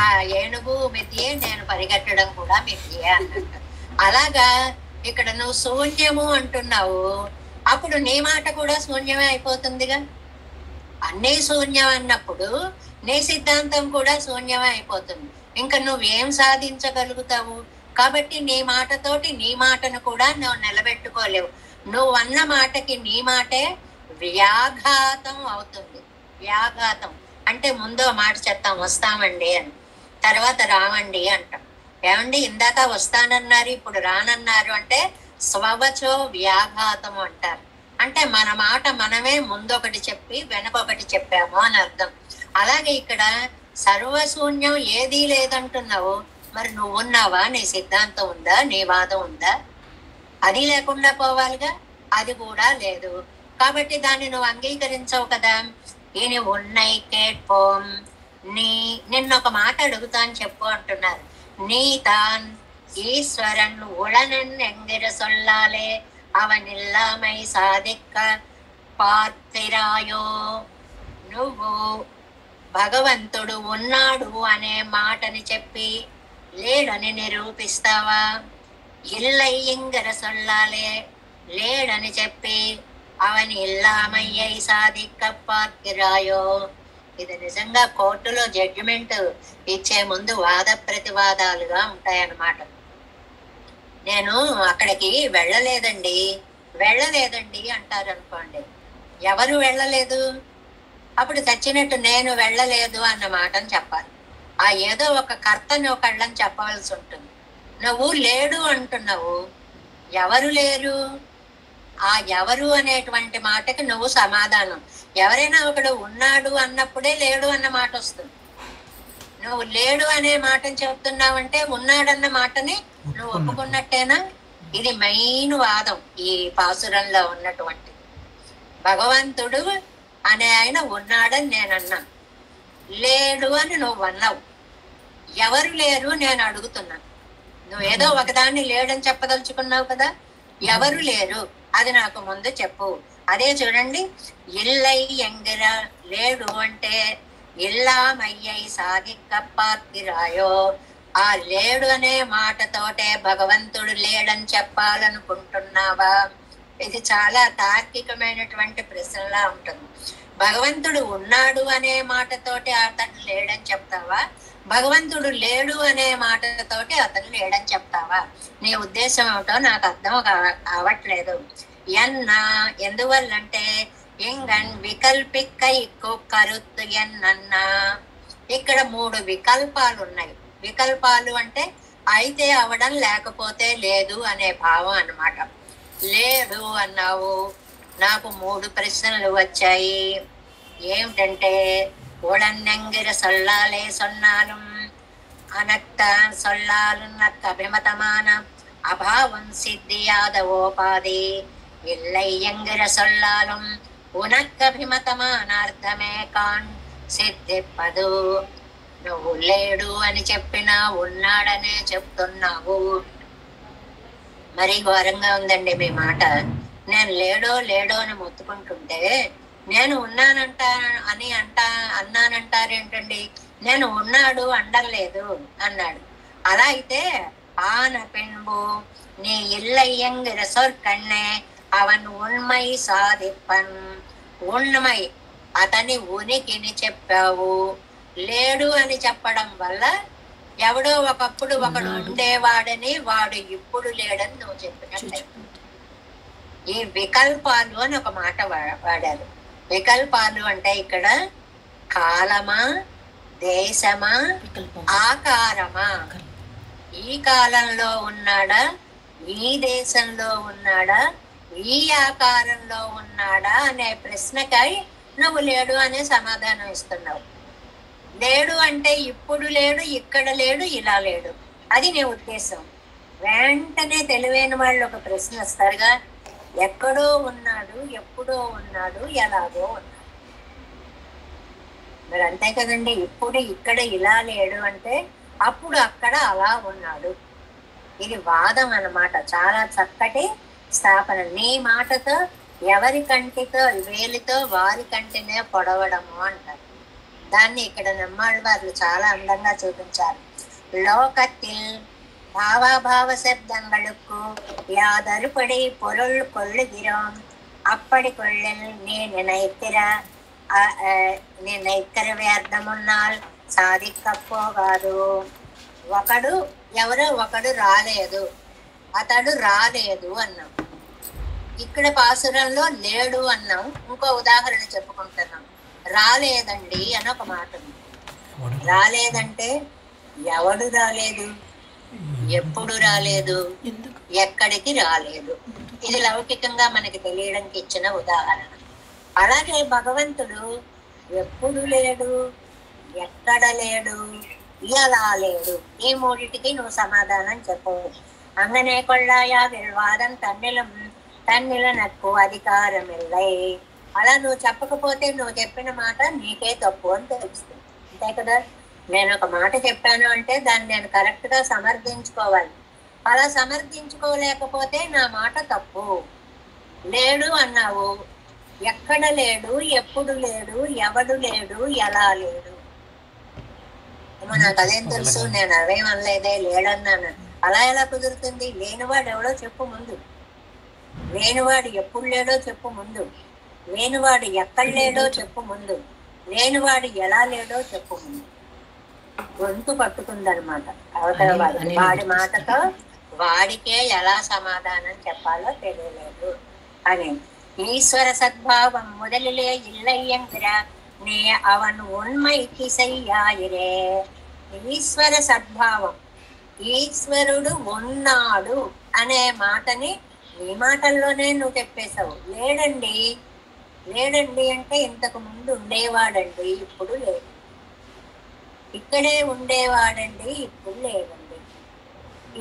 ఆ ఏనుగు మిథ్యే, నేను పరిగెట్టడం కూడా మిథ్యే అన్నట్టు. అలాగా ఇక్కడ నువ్వు శూన్యము అంటున్నావు, అప్పుడు నీ మాట కూడా శూన్యమే అయిపోతుందిగా. అన్నీ శూన్యం అన్నప్పుడు నీ సిద్ధాంతం కూడా శూన్యమే అయిపోతుంది. ఇంకా నువ్వేం సాధించగలుగుతావు? కాబట్టి నీ మాటతోటి నీ మాటను కూడా నువ్వు నిలబెట్టుకోలేవు. నువ్వు అన్న మాటకి నీ మాటే వ్యాఘాతం అవుతుంది. వ్యాఘాతం అంటే ముందో మాట చెప్తాం వస్తామండి అని, తర్వాత రామండి అంటాం. ఏమండి ఇందాక వస్తానన్నారు ఇప్పుడు రానన్నారు అంటే స్వవచో వ్యాఘాతం అంటారు. అంటే మన మాట మనమే ముందొకటి చెప్పి వెనకొకటి చెప్పాము అని అర్థం. అలాగే ఇక్కడ సర్వశూన్యం ఏదీ లేదంటున్నావు, మరి నువ్వు ఉన్నావా? నీ సిద్ధాంతం ఉందా? నీ వాదం ఉందా? అది లేకుండా పోవాలిగా, అది కూడా లేదు. కాబట్టి దాన్ని నువ్వు అంగీకరించవు కదా. ఈయన ఉన్నై కేట్పోం నిన్నొక మాట అడుగుతాను చెప్పు అంటున్నారు. నీ తాన్ ఈశ్వరన్ ఉళనన్ ఎంగిర సొల్లాలే అవనిల్లామై సాధిక్క పాత్రిరాయో. నువ్వు భగవంతుడు ఉన్నాడు అనే మాటని చెప్పి లేడని నిరూపిస్తావా? ఇల్లై ఇంగర సొల్లాలే లేడని చెప్పి అవని ఇల్లామయ్యై సాధిక్క పాత్రిరాయో. ఇది నిజంగా కోర్టులో జడ్జిమెంట్ ఇచ్చే ముందు వాద ప్రతివాదాలుగా ఉంటాయన్నమాట. నేను అక్కడికి వెళ్ళలేదండి అంటారు అనుకోండి. ఎవరు వెళ్ళలేదు? అప్పుడు చచ్చినట్టు నేను వెళ్ళలేదు అన్న మాటను చెప్పాలి. ఆ ఏదో ఒక కర్తని ఒకళ్ళని చెప్పవలసి ఉంటుంది. నువ్వు లేడు అంటున్నావు, ఎవరు లేరు? ఆ ఎవరు అనేటువంటి మాటకి నువ్వు సమాధానం. ఎవరైనా ఒకడు ఉన్నాడు అన్నప్పుడే లేడు అన్న మాట వస్తుంది. నువ్వు లేడు అనే మాటని చెప్తున్నావంటే ఉన్నాడన్న మాటని నువ్వు ఒప్పుకున్నట్టేనా? ఇది మెయిన్ వాదం ఈ పాసురంలో ఉన్నటువంటి. భగవంతుడు అనే ఆయన ఉన్నాడని నేను అన్నా, లేడు అని నువ్వు అన్నావు. ఎవరు లేరు నేను అడుగుతున్నా. నువ్వు ఏదో ఒకదాన్ని లేడని చెప్పదలుచుకున్నావు కదా, ఎవరు లేరు అది నాకు ముందు చెప్పు. అదే చూడండి, ఇల్లై ఎంగిర లేడు అంటే ఇల్లామయ్యై సాధిక్కప్పార్తిరాయో. ఆ లేడు అనే మాటతోటే భగవంతుడు లేడని చెప్పాలనుకుంటున్నావా? ఇది చాలా తార్కికమైనటువంటి ప్రశ్నలా ఉంటుంది. భగవంతుడు ఉన్నాడు అనే మాటతోటి అతను లేడని చెప్తావా? భగవంతుడు లేడు అనే మాటతోటి అతను లేడని చెప్తావా? నీ ఉద్దేశం ఏమిటో నాకు అర్థం కావట్లేదు. ఎన్నా ఎందువల్లంటే ఇంగన్ వికల్పిక్క ఇక్కు కరుత్తు ఎన్నన్నా. ఇక్కడ 3 వికల్పాలు ఉన్నాయి. వికల్పాలు అంటే అయితే అవడం, లేకపోతే లేదు అనే భావం అన్నమాట. లేడు అన్నావు, నాకు 3 ప్రశ్నలు వచ్చాయి. ఏమిటంటే உளநெங்கிற சொல்லாலே சொன்னாலும் அனத்தான் சொல்லாலும் அபிமதமான அபாவம் சித்தியாத ஓபாதி. இல்லை என்கிற சொல்லாலும் உனக்கு అభిమతமான అర్థమే కాన్ సిద్ధిపదు. నువ్వు లేడు అని చెప్పినా ఉన్నాడనే చెప్తున్నావు. మరీ ఘోరంగా ఉందండి మీ మాట. నేను లేడో లేడో అని మొత్తుకుంటుంటే నేను అన్నానంటారేంటండి? నేను ఉన్నాడు అండలేదు అన్నాడు. అలా అయితే ఆన పెంబు నీ ఇల్లయ్యంగిర సొర్కన్నే అవన్ ఉన్మై సాధిప్పన్. ఉన్నమై అతని ఉనికిని చెప్పావు. లేడు అని చెప్పడం వల్ల ఎవడో ఒకప్పుడు ఒకడు ఉండేవాడని, వాడు ఇప్పుడు లేడని నువ్వు చెప్పినట్లే. ఈ వికల్పాలు అని ఒక మాట వాడారు. వికల్పాలు అంటే ఇక్కడ కాలమా, దేశమా, ఆకారమా? ఈ కాలంలో ఉన్నాడా, ఈ దేశంలో ఉన్నాడా, ఈ ఆకారంలో ఉన్నాడా అనే ప్రశ్నకై నువ్వు లేడు అనే సమాధానం ఇస్తున్నావు. లేడు అంటే ఇప్పుడు లేడు, ఇక్కడ లేడు, ఇలా లేడు, అది నీ ఉద్దేశం. వెంటనే తెలివైన వాళ్ళు ఒక ప్రశ్న వస్తారుగా, ఎక్కడో ఉన్నాడు, ఎప్పుడో ఉన్నాడు, ఎలాగో ఉన్నాడు. మరి అంతే కదండి. ఇప్పుడు ఇక్కడ ఇలా లేడు అంటే అప్పుడు అక్కడ అలా ఉన్నాడు. ఇది వాదం అన్నమాట. చాలా చక్కటి స్థాపన. నీ మాటతో ఎవరి కంటితో వేలితో వారి కంటినే పొడవడము అంటారు. దాన్ని ఇక్కడ నమ్మాళ్ళవార్లు చాలా అందంగా చూపించారు. లోకத்தில் భావాభావ శబ్దங்களுக்கு யாதருபடி பொருள் கொள்ளுகிறோம் அப்படி கொள்ளில் நீ நினைக்கிற వ్యర్థమున్నాల్ సాధికపోగాదు. ఒకడు రాలేదు, అతడు రాలేదు అన్నాం. ఇక్కడ పాసురంలో లేడు అన్నాం. ఇంకో ఉదాహరణ చెప్పుకుంటున్నాం. రాలేదండి అని ఒక మాట ఉంది. రాలేదంటే ఎవడు రాలేదు, ఎప్పుడు రాలేదు, ఎక్కడికి రాలేదు. ఇది లౌకికంగా మనకి తెలియడానికి ఇచ్చిన ఉదాహరణ. అలాగే భగవంతుడు ఎప్పుడు లేడు, ఎక్కడ లేడు, ఎలా లేడు, ఈ 3టికి నువ్వు సమాధానం చెప్పవు. అంగనే కొళ్ళాయా వివాదం తన్నిల నక్కు అధికారం ఇల్లై. అలా నువ్వు చెప్పకపోతే నువ్వు చెప్పిన మాట నీకే తప్పు అని తెలుస్తుంది. అంతే కదా. నేను ఒక మాట చెప్పాను అంటే దాన్ని నేను కరెక్ట్ గా సమర్థించుకోవాలి. అలా సమర్థించుకోలేకపోతే నా మాట తప్పు. లేడు అన్నావు, ఎక్కడ లేడు, ఎప్పుడు లేడు, ఎవడు లేడు, ఎలా లేడు. ఏమో నాకు అదేం తెలుసు, నేను అవేం అనలేదే, లేడన్నాను. అలా ఎలా కుదురుతుంది? లేనివాడు ఎవడో చెప్పు ముందు. లేనివాడు ఎప్పుడు లేడో చెప్పు ముందు. లేనివాడు ఎక్కడ లేడో చెప్పు ముందు. లేనివాడు ఎలా లేడో చెప్పు ముందు. గొంతు పట్టుకుందనమాట అవతల వాడి మాటతో వాడికే ఎలా సమాధానం చెప్పాలో తెలియలేదు అని. ఈశ్వర సద్భావం முதலிலே இல்லை என்கிற நீ அவன் உண்மைக்கு செய்யாயிరే. ఈశ్వర సద్భావం, ఈశ్వరుడు ఉన్నాడు అనే మాటని నీ మాటల్లోనే నువ్వు చెప్పేశావు. లేడండి, లేడండి అంటే ఇంతకు ముందు ఉండేవాడండి, ఇప్పుడు లేదు. ఇక్కడే ఉండేవాడండి, ఇప్పుడు లేదండి.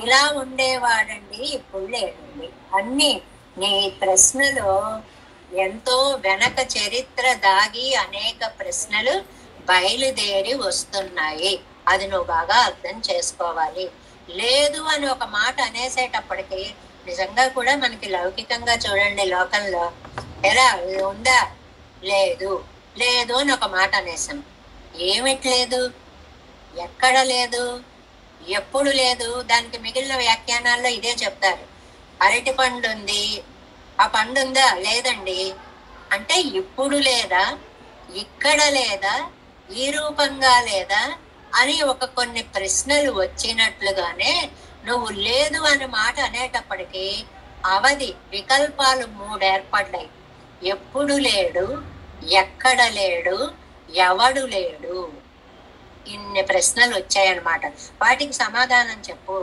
ఇలా ఉండేవాడండి, ఇప్పుడు లేదండి. అన్ని నీ ప్రశ్నలో ఎంతో వెనక చరిత్ర దాగి అనేక ప్రశ్నలు బయలుదేరి వస్తున్నాయి. అది నువ్వు బాగా అర్థం చేసుకోవాలి. లేదు అని ఒక మాట అనేసేటప్పటికి నిజంగా కూడా మనకి లౌకికంగా చూడండి, లోకంలో ఎలా ఉందా, లేదు లేదు అని ఒక మాట అనేసాం. ఏమిటి లేదు, ఎక్కడ లేదు, ఎప్పుడు లేదు? దానికి మిగిలిన వ్యాఖ్యానాల్లో ఇదే చెప్తారు. అరటి పండు ఉంది, ఆ పండు ఉందా, లేదండి అంటే ఇప్పుడు లేదా, ఇక్కడ లేదా, ఈ రూపంగా లేదా అని ఒక కొన్ని ప్రశ్నలు వచ్చినట్లుగానే నువ్వు లేదు అని మాట అనేటప్పటికీ అవధి వికల్పాలు 3 ఏర్పడ్డాయి. ఎప్పుడు లేడు, ఎక్కడ లేడు, ఎవడు లేడు, ఇన్ని ప్రశ్నలు వచ్చాయన్నమాట. వాటికి సమాధానం చెప్పు.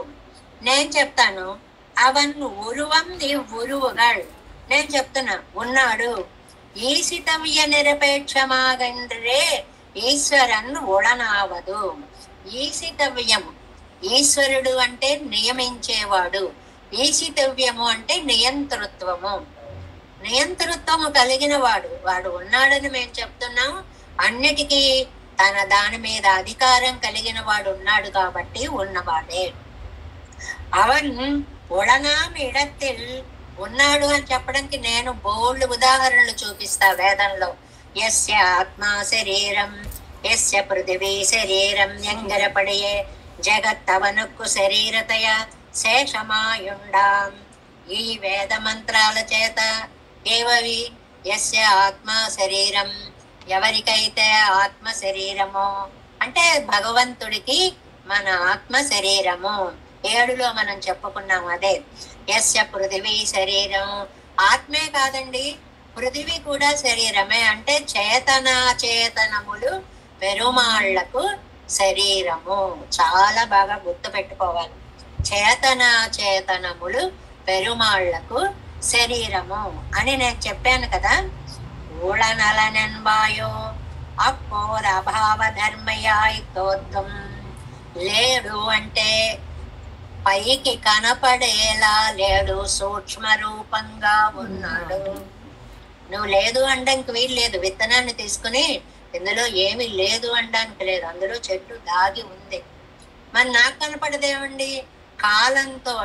నేను చెప్తాను. అవన్ ఉరువం నీ ఉరువుగాడు. నేను చెప్తున్నా, ఉన్నాడు. ఈసితవ్య నిరపేక్షమాగండ్రే ఈశ్వరన్ ఉడనావదు. ఈసితవ్యము, ఈశ్వరుడు అంటే నియమించేవాడు. ఈసితవ్యము అంటే నియంతృత్వము. నియంతృత్వము కలిగిన వాడు, వాడు ఉన్నాడని మేము చెప్తున్నాం. అన్నిటికీ దాని మీద అధికారం కలిగిన వాడు ఉన్నాడు కాబట్టి ఉన్నవాడే. అవన్ ఉడనాం ఇడత్తిల్, ఉన్నాడు అని చెప్పడానికి నేను బోల్డ్ ఉదాహరణలు చూపిస్తా వేదంలో. యస్య ఆత్మా శరీరం, యస్య పృథివీ శరీరం, ఎంగరపడియే జగత్తవనుక్కు శరీరతయ శేషమాయుండాం. ఈ వేద మంత్రాల చేత ఏవవి? యస్య ఆత్మ శరీరం, ఎవరికైతే ఆత్మ శరీరమో అంటే భగవంతుడికి మన ఆత్మ శరీరము. 7లో మనం చెప్పుకున్నాం అదే. యస్య పృథివీ శరీరం, ఆత్మే కాదండి పృథివీ కూడా శరీరమే. అంటే చేతనములు పెరుమాళ్లకు శరీరము. చాలా బాగా గుర్తు పెట్టుకోవాలి. చేతనములు పెరుమాళ్లకు శరీరము అని నేను చెప్పాను కదా. ఊళనలనెన్బాయో అప్పోర్ అభావ ధర్మయాయి తోత్వం. లేడు అంటే పైకి కనపడేలా లేడు, సూక్ష్మ రూపంగా ఉన్నాడు. నువ్వు లేదు అనడానికి వీలు లేదు. విత్తనాన్ని తీసుకుని ఇందులో ఏమి లేదు అనడానికి లేదు, అందులో చెట్టు దాగి ఉంది. మరి నాకు కనపడదేమండి? కాలంతో,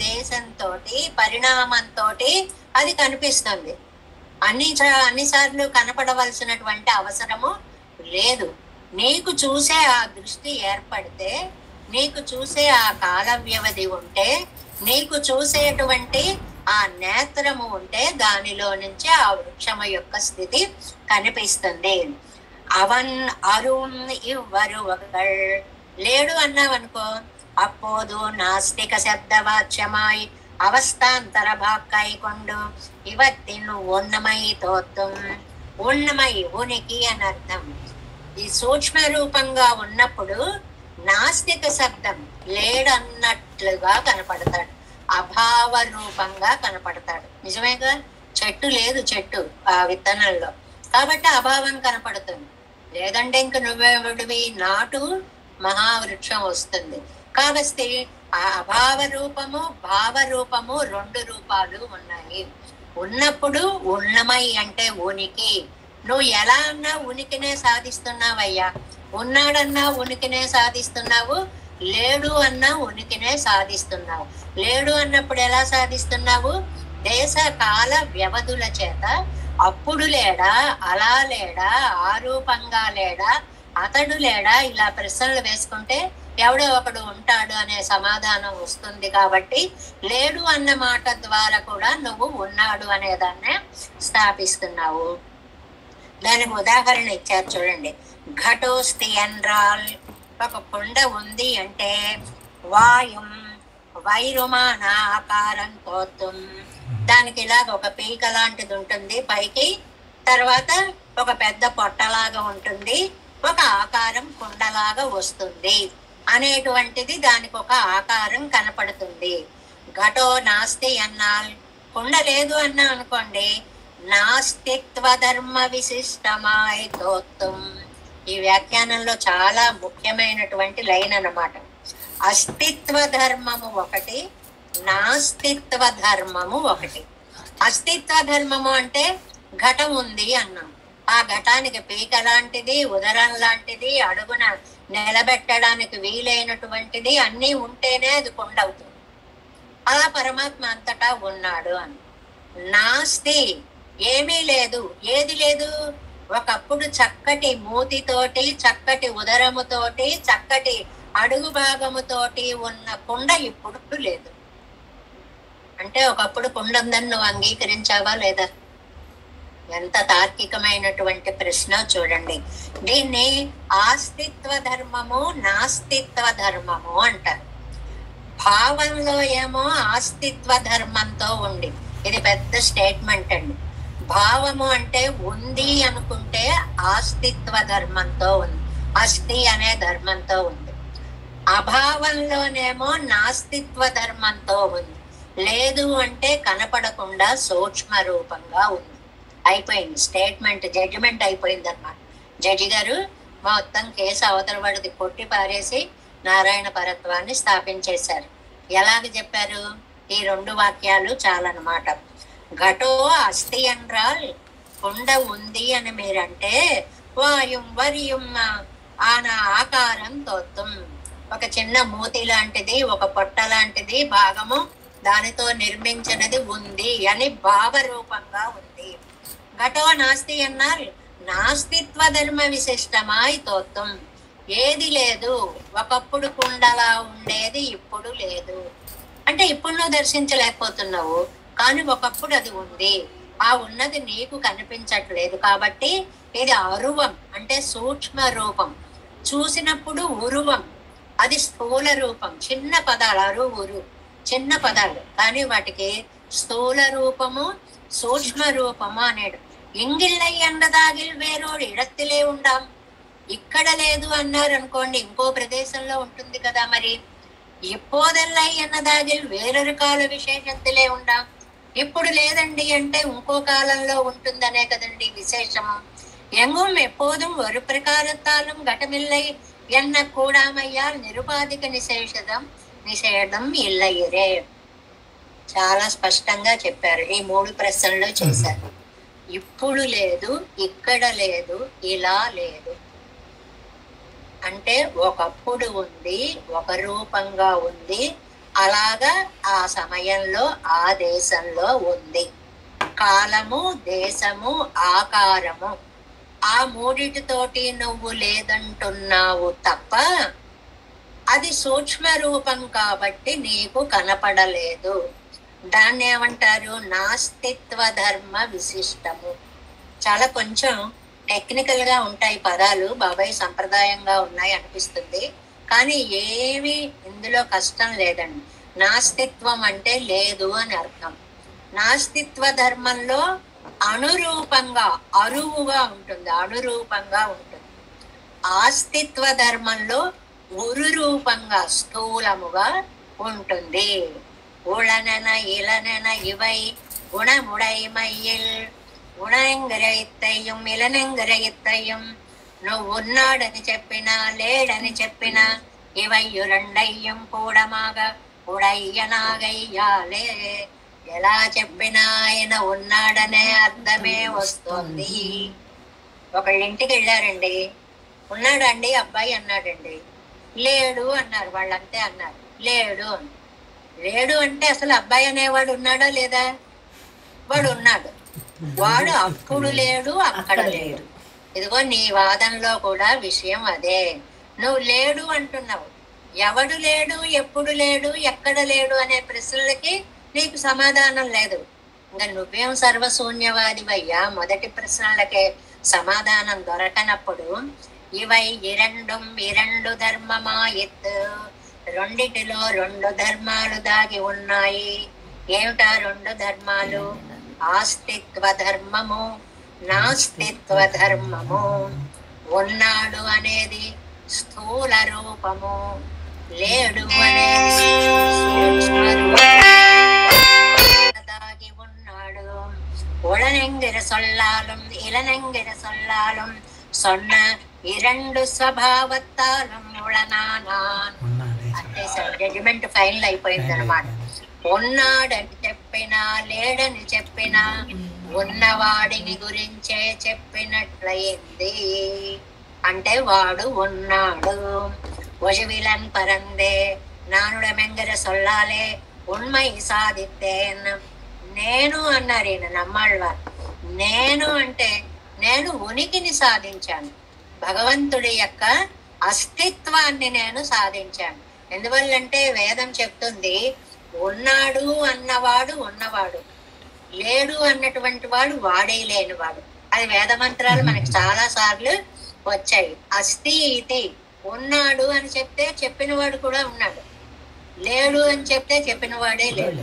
దేశంతో, పరిణామంతో అది కనిపిస్తుంది. అన్నిసార్లు కనపడవలసినటువంటి అవసరము లేదు. నీకు చూసే ఆ దృష్టి ఏర్పడితే, నీకు చూసే ఆ కాల వ్యవధి ఉంటే, నీకు చూసేటువంటి ఆ నేత్రము ఉంటే దానిలో నుంచి ఆ వృక్షము యొక్క స్థితి కనిపిస్తుంది. అవన్ అరుణ్ ఇవ్వరువగల్. లేడు అన్నావనుకో, అప్పోదు నాస్తిక శబ్దవాచ్యమాయి అవస్థాంతర భాక్కై కొండు ఇవత్తిను ఉన్నమై తోత్తం. ఉన్నమై ఉనికి అని అర్థం. ఈ సూక్ష్మ రూపంగా ఉన్నప్పుడు నాస్తిక శబ్దం, లేడన్నట్లుగా కనపడతాడు, అభావ రూపంగా కనపడతాడు. నిజమేగా, చెట్టు లేదు, చెట్టు ఆ విత్తనంలో, కాబట్టి అభావం కనపడుతుంది. లేదంటే ఇంక నువ్వెవడివి, నాటు మహావృక్షం వస్తుంది. కాబట్టి ఆ అభావ రూపము, భావ రూపము 2 రూపాలు ఉన్నాయి. ఉన్నప్పుడు ఉన్నమై అంటే ఉనికి. నువ్వు ఎలా అన్నా ఉనికినే సాధిస్తున్నావయ్యా. ఉన్నాడన్నా ఉనికినే సాధిస్తున్నావు, లేడు అన్నా ఉనికినే సాధిస్తున్నావు. లేడు అన్నప్పుడు ఎలా సాధిస్తున్నావు? దేశ కాల వ్యవధుల చేత. అప్పుడు లేడా, అలా లేడా, ఆ రూపంగా లేడా, అతడు లేడా, ఇలా ప్రశ్నలు వేసుకుంటే ఎవడో ఒకడు ఉంటాడు అనే సమాధానం వస్తుంది. కాబట్టి లేడు అన్న మాట ద్వారా కూడా నువ్వు ఉన్నాడు అనేదాన్ని స్థాపిస్తున్నావు. దానికి ఉదాహరణ ఇచ్చారు చూడండి. ఘటోస్తి ఎన్రాల్, ఒక కుండ ఉంది అంటే వాయుం వైరుమాన ఆకారం కోత్తం. దానికి ఇలాగ ఒక పీక లాంటిది ఉంటుంది పైకి, తర్వాత ఒక పెద్ద పొట్టలాగా ఉంటుంది, ఒక ఆకారం కుండలాగా వస్తుంది అనేటువంటిది దానికి ఒక ఆకారం కనపడుతుంది. ఘటో నాస్తి అన్నాల్, కుండ లేదు అన్నా అనుకోండి, నాస్తిత్వ ధర్మ విశిష్టమాయ తోత్తం. ఈ వ్యాఖ్యానంలో చాలా ముఖ్యమైనటువంటి లైన్ అన్నమాట. అస్తిత్వ ధర్మము ఒకటి, నాస్తిత్వ ధర్మము ఒకటి. అస్తిత్వ ధర్మము అంటే ఘటం ఉంది అన్నాం, ఆ ఘటానికి పీక లాంటిది, ఉదరం లాంటిది, అడుగున నిలబెట్టడానికి వీలైనటువంటిది అన్నీ ఉంటేనే అది కుండ అవుతుంది. అలా పరమాత్మ అంతటా ఉన్నాడు అని. నాస్తి ఏమీ లేదు. ఏది లేదు? ఒకప్పుడు చక్కటి మూతితోటి, చక్కటి ఉదరముతోటి, చక్కటి అడుగు భాగముతోటి ఉన్న కుండ ఇప్పుడు లేదు. అంటే ఒకప్పుడు కుండ ఉందని నువ్వు అంగీకరించావా లేదా? ఎంత తార్కికమైనటువంటి ప్రశ్న చూడండి. దీన్ని ఆస్తిత్వ ధర్మము, నాస్తిత్వ ధర్మము అంటారు. భావంలో ఏమో ఆస్తిత్వ ధర్మంతో ఉంది. ఇది పెద్ద స్టేట్మెంట్ అండి. భావము అంటే ఉంది అనుకుంటే ఆస్తిత్వ ధర్మంతో ఉంది, అస్థి అనే ధర్మంతో ఉంది. అభావంలోనేమో నాస్తిత్వ ధర్మంతో ఉంది. లేదు అంటే కనపడకుండా సూక్ష్మ రూపంగా ఉంది. అయిపోయింది స్టేట్మెంట్, జడ్జిమెంట్ అయిపోయింది అన్నమాట. జడ్జి గారు మొత్తం కేసు అవతల వాడిది కొట్టి పారేసి నారాయణ పరత్వాన్ని స్థాపించేశారు. ఎలాగ చెప్పారు? ఈ 2 వాక్యాలు చాలన్నమాట. ఘటో అస్థి ఎండ్రాల్, కుండ ఉంది అని మీరంటే, వాయుం వర్యం ఆన ఆకారం తోత్తం, ఒక చిన్న మూతి లాంటిది, ఒక పొట్ట లాంటిది భాగము దానితో నిర్మించినది ఉంది అని భావరూపంగా ఉంది. ఘటో నాస్తి అన్నారు. నాస్తిత్వ ధర్మ విశిష్టమాయి తోత్తం, ఏది లేదు. ఒకప్పుడు కుండలా ఉండేది ఇప్పుడు లేదు. అంటే ఇప్పుడు నువ్వు దర్శించలేకపోతున్నావు, కానీ ఒకప్పుడు అది ఉంది. ఆ ఉన్నది నీకు కనిపించట్లేదు కాబట్టి ఇది అరువం, అంటే సూక్ష్మ రూపం. చూసినప్పుడు ఉరువం, అది స్థూల రూపం. చిన్న పదాలు, అరువురు చిన్న పదాలు, కానీ వాటికి స్థూల రూపము సూక్ష్మ రూపము అనేడు. ఇంగిళ్ళై ఎండదాగిల్ వేరోడు ఇడత్తిలే ఉండాం. ఇక్కడ లేదు అన్నారు అనుకోండి, ఇంకో ప్రదేశంలో ఉంటుంది కదా. మరి ఎప్పోదెల్లై ఎన్నదాగిల్ వేరొరు కాల విశేషత్తులే ఉండాం. ఇప్పుడు లేదండి అంటే ఇంకో కాలంలో ఉంటుందనే కదండి విశేషము. ఎంగుం ఎప్పోదుం ఒక ప్రకారத்தாலும் ఘటమిల్లై ఎన్న కూడామయ్యాల్ నిరుపాధిక నిషేధం ఇల్లయ్యరే. చాలా స్పష్టంగా చెప్పారు. ఈ 3 ప్రశ్నలు చేశారు. ఇప్పుడు లేదు, ఇక్కడ లేదు, ఇలా లేదు. అంటే ఒకప్పుడు ఉంది, ఒక రూపంగా ఉంది, అలాగా ఆ సమయంలో ఆ దేశంలో ఉంది. కాలము, దేశము, ఆకారము, ఆ 3తోటి నువ్వు లేదంటున్నావు తప్ప అది సూక్ష్మ రూపం కాబట్టి నీకు కనపడలేదు. దాన్ని ఏమంటారు? నాస్తిత్వ ధర్మ విశిష్టము. చాలా కొంచెం టెక్నికల్ గా ఉంటాయి పదాలు, బాబాయ్ సంప్రదాయంగా ఉన్నాయి అనిపిస్తుంది, కానీ ఏమి ఇందులో కష్టం లేదండి. నాస్తిత్వం అంటే లేదు అని అర్థం. నాస్తిత్వ ధర్మంలో అనురూపంగా, అరువుగా ఉంటుంది, అనురూపంగా ఉంటుంది. ఆస్తిత్వ ధర్మంలో ఉరురూపంగా, స్థూలముగా ఉంటుంది. ఉళనెన ఇలనెన ఇవై గుణముడై మయ్యిల్ గుణంగరయిత్తయ్యం ఇలనెంగరయిత్తయ్యం. నువ్వు ఉన్నాడని చెప్పినా లేడని చెప్పినా ఇవయ్యు రెండయ్యం కూడమాగా ఉడయ్యనాగయ్యాలే. ఎలా చెప్పినా ఆయన ఉన్నాడనే అర్థమే వస్తుంది. ఒకళ్ళ ఇంటికి వెళ్ళారండి, ఉన్నాడండి అబ్బాయి అన్నాడండి. లేడు అన్నారు, వాళ్ళంతే అన్నారు. లేడు అని. లేడు అంటే అసలు అబ్బాయి అనేవాడు ఉన్నాడా లేదా? వాడు ఉన్నాడు. వాడు అప్పుడు లేడు, అక్కడ లేడు. ఇదిగో నీ వాదనలో కూడా విషయం అదే. నువ్వు లేడు అంటున్నావు. ఎవడు లేడు, ఎప్పుడు లేడు, ఎక్కడ లేడు అనే ప్రశ్నలకి నీకు సమాధానం లేదు. ఇంకా నువ్వేం సర్వశూన్యవాదివయ్యా? మొదటి ప్రశ్నలకే సమాధానం దొరకనప్పుడు ఇవై ఇరండు ధర్మమాయిత్, రెండిటిలో 2 ధర్మాలు దాగి ఉన్నాయి. ఏమిటా 2 ధర్మాలు? ఆస్తిత్వ ధర్మము, నాస్తిత్వ ధర్మము. ఉన్నాడు అనేది స్థూల రూపము, లేడు అనేది సూక్ష్మ దాగి ఉన్నాడు. ఉళనెంగిర సొల్లాலும் ఇలనెంగిర సొల్లాலும் சொன்ன 2 స్వభావత్తాలం ఉళనానాన్ అంటే జడ్జిమెంట్ ఫైనల్ అయిపోయింది అనమాట. ఉన్నాడని చెప్పినా లేడని చెప్పినా ఉన్నవాడిని గురించే చెప్పినట్లయింది. అంటే వాడు ఉన్నాడు. ఒజవిలన్ పరందే నానుడమెంగర సొల్లాలే ఉண்மை సాధిత్తేన్. నేను అన్నారు ఈయన నమ్మాళ్ళవారు. నేను అంటే నేను ఉనికిని సాధించాను, భగవంతుడి యొక్క అస్తిత్వాన్ని నేను సాధించాను. ఎందువల్లంటే వేదం చెప్తుంది, ఉన్నాడు అన్నవాడు ఉన్నవాడు, లేడు అన్నటువంటి వాడు వాడే లేనివాడు. అది వేద మంత్రాలు మనకి చాలా సార్లు వచ్చాయి. అస్థి ఇది, ఉన్నాడు అని చెప్తే చెప్పినవాడు కూడా ఉన్నాడు, లేడు అని చెప్తే చెప్పిన వాడే లేడు.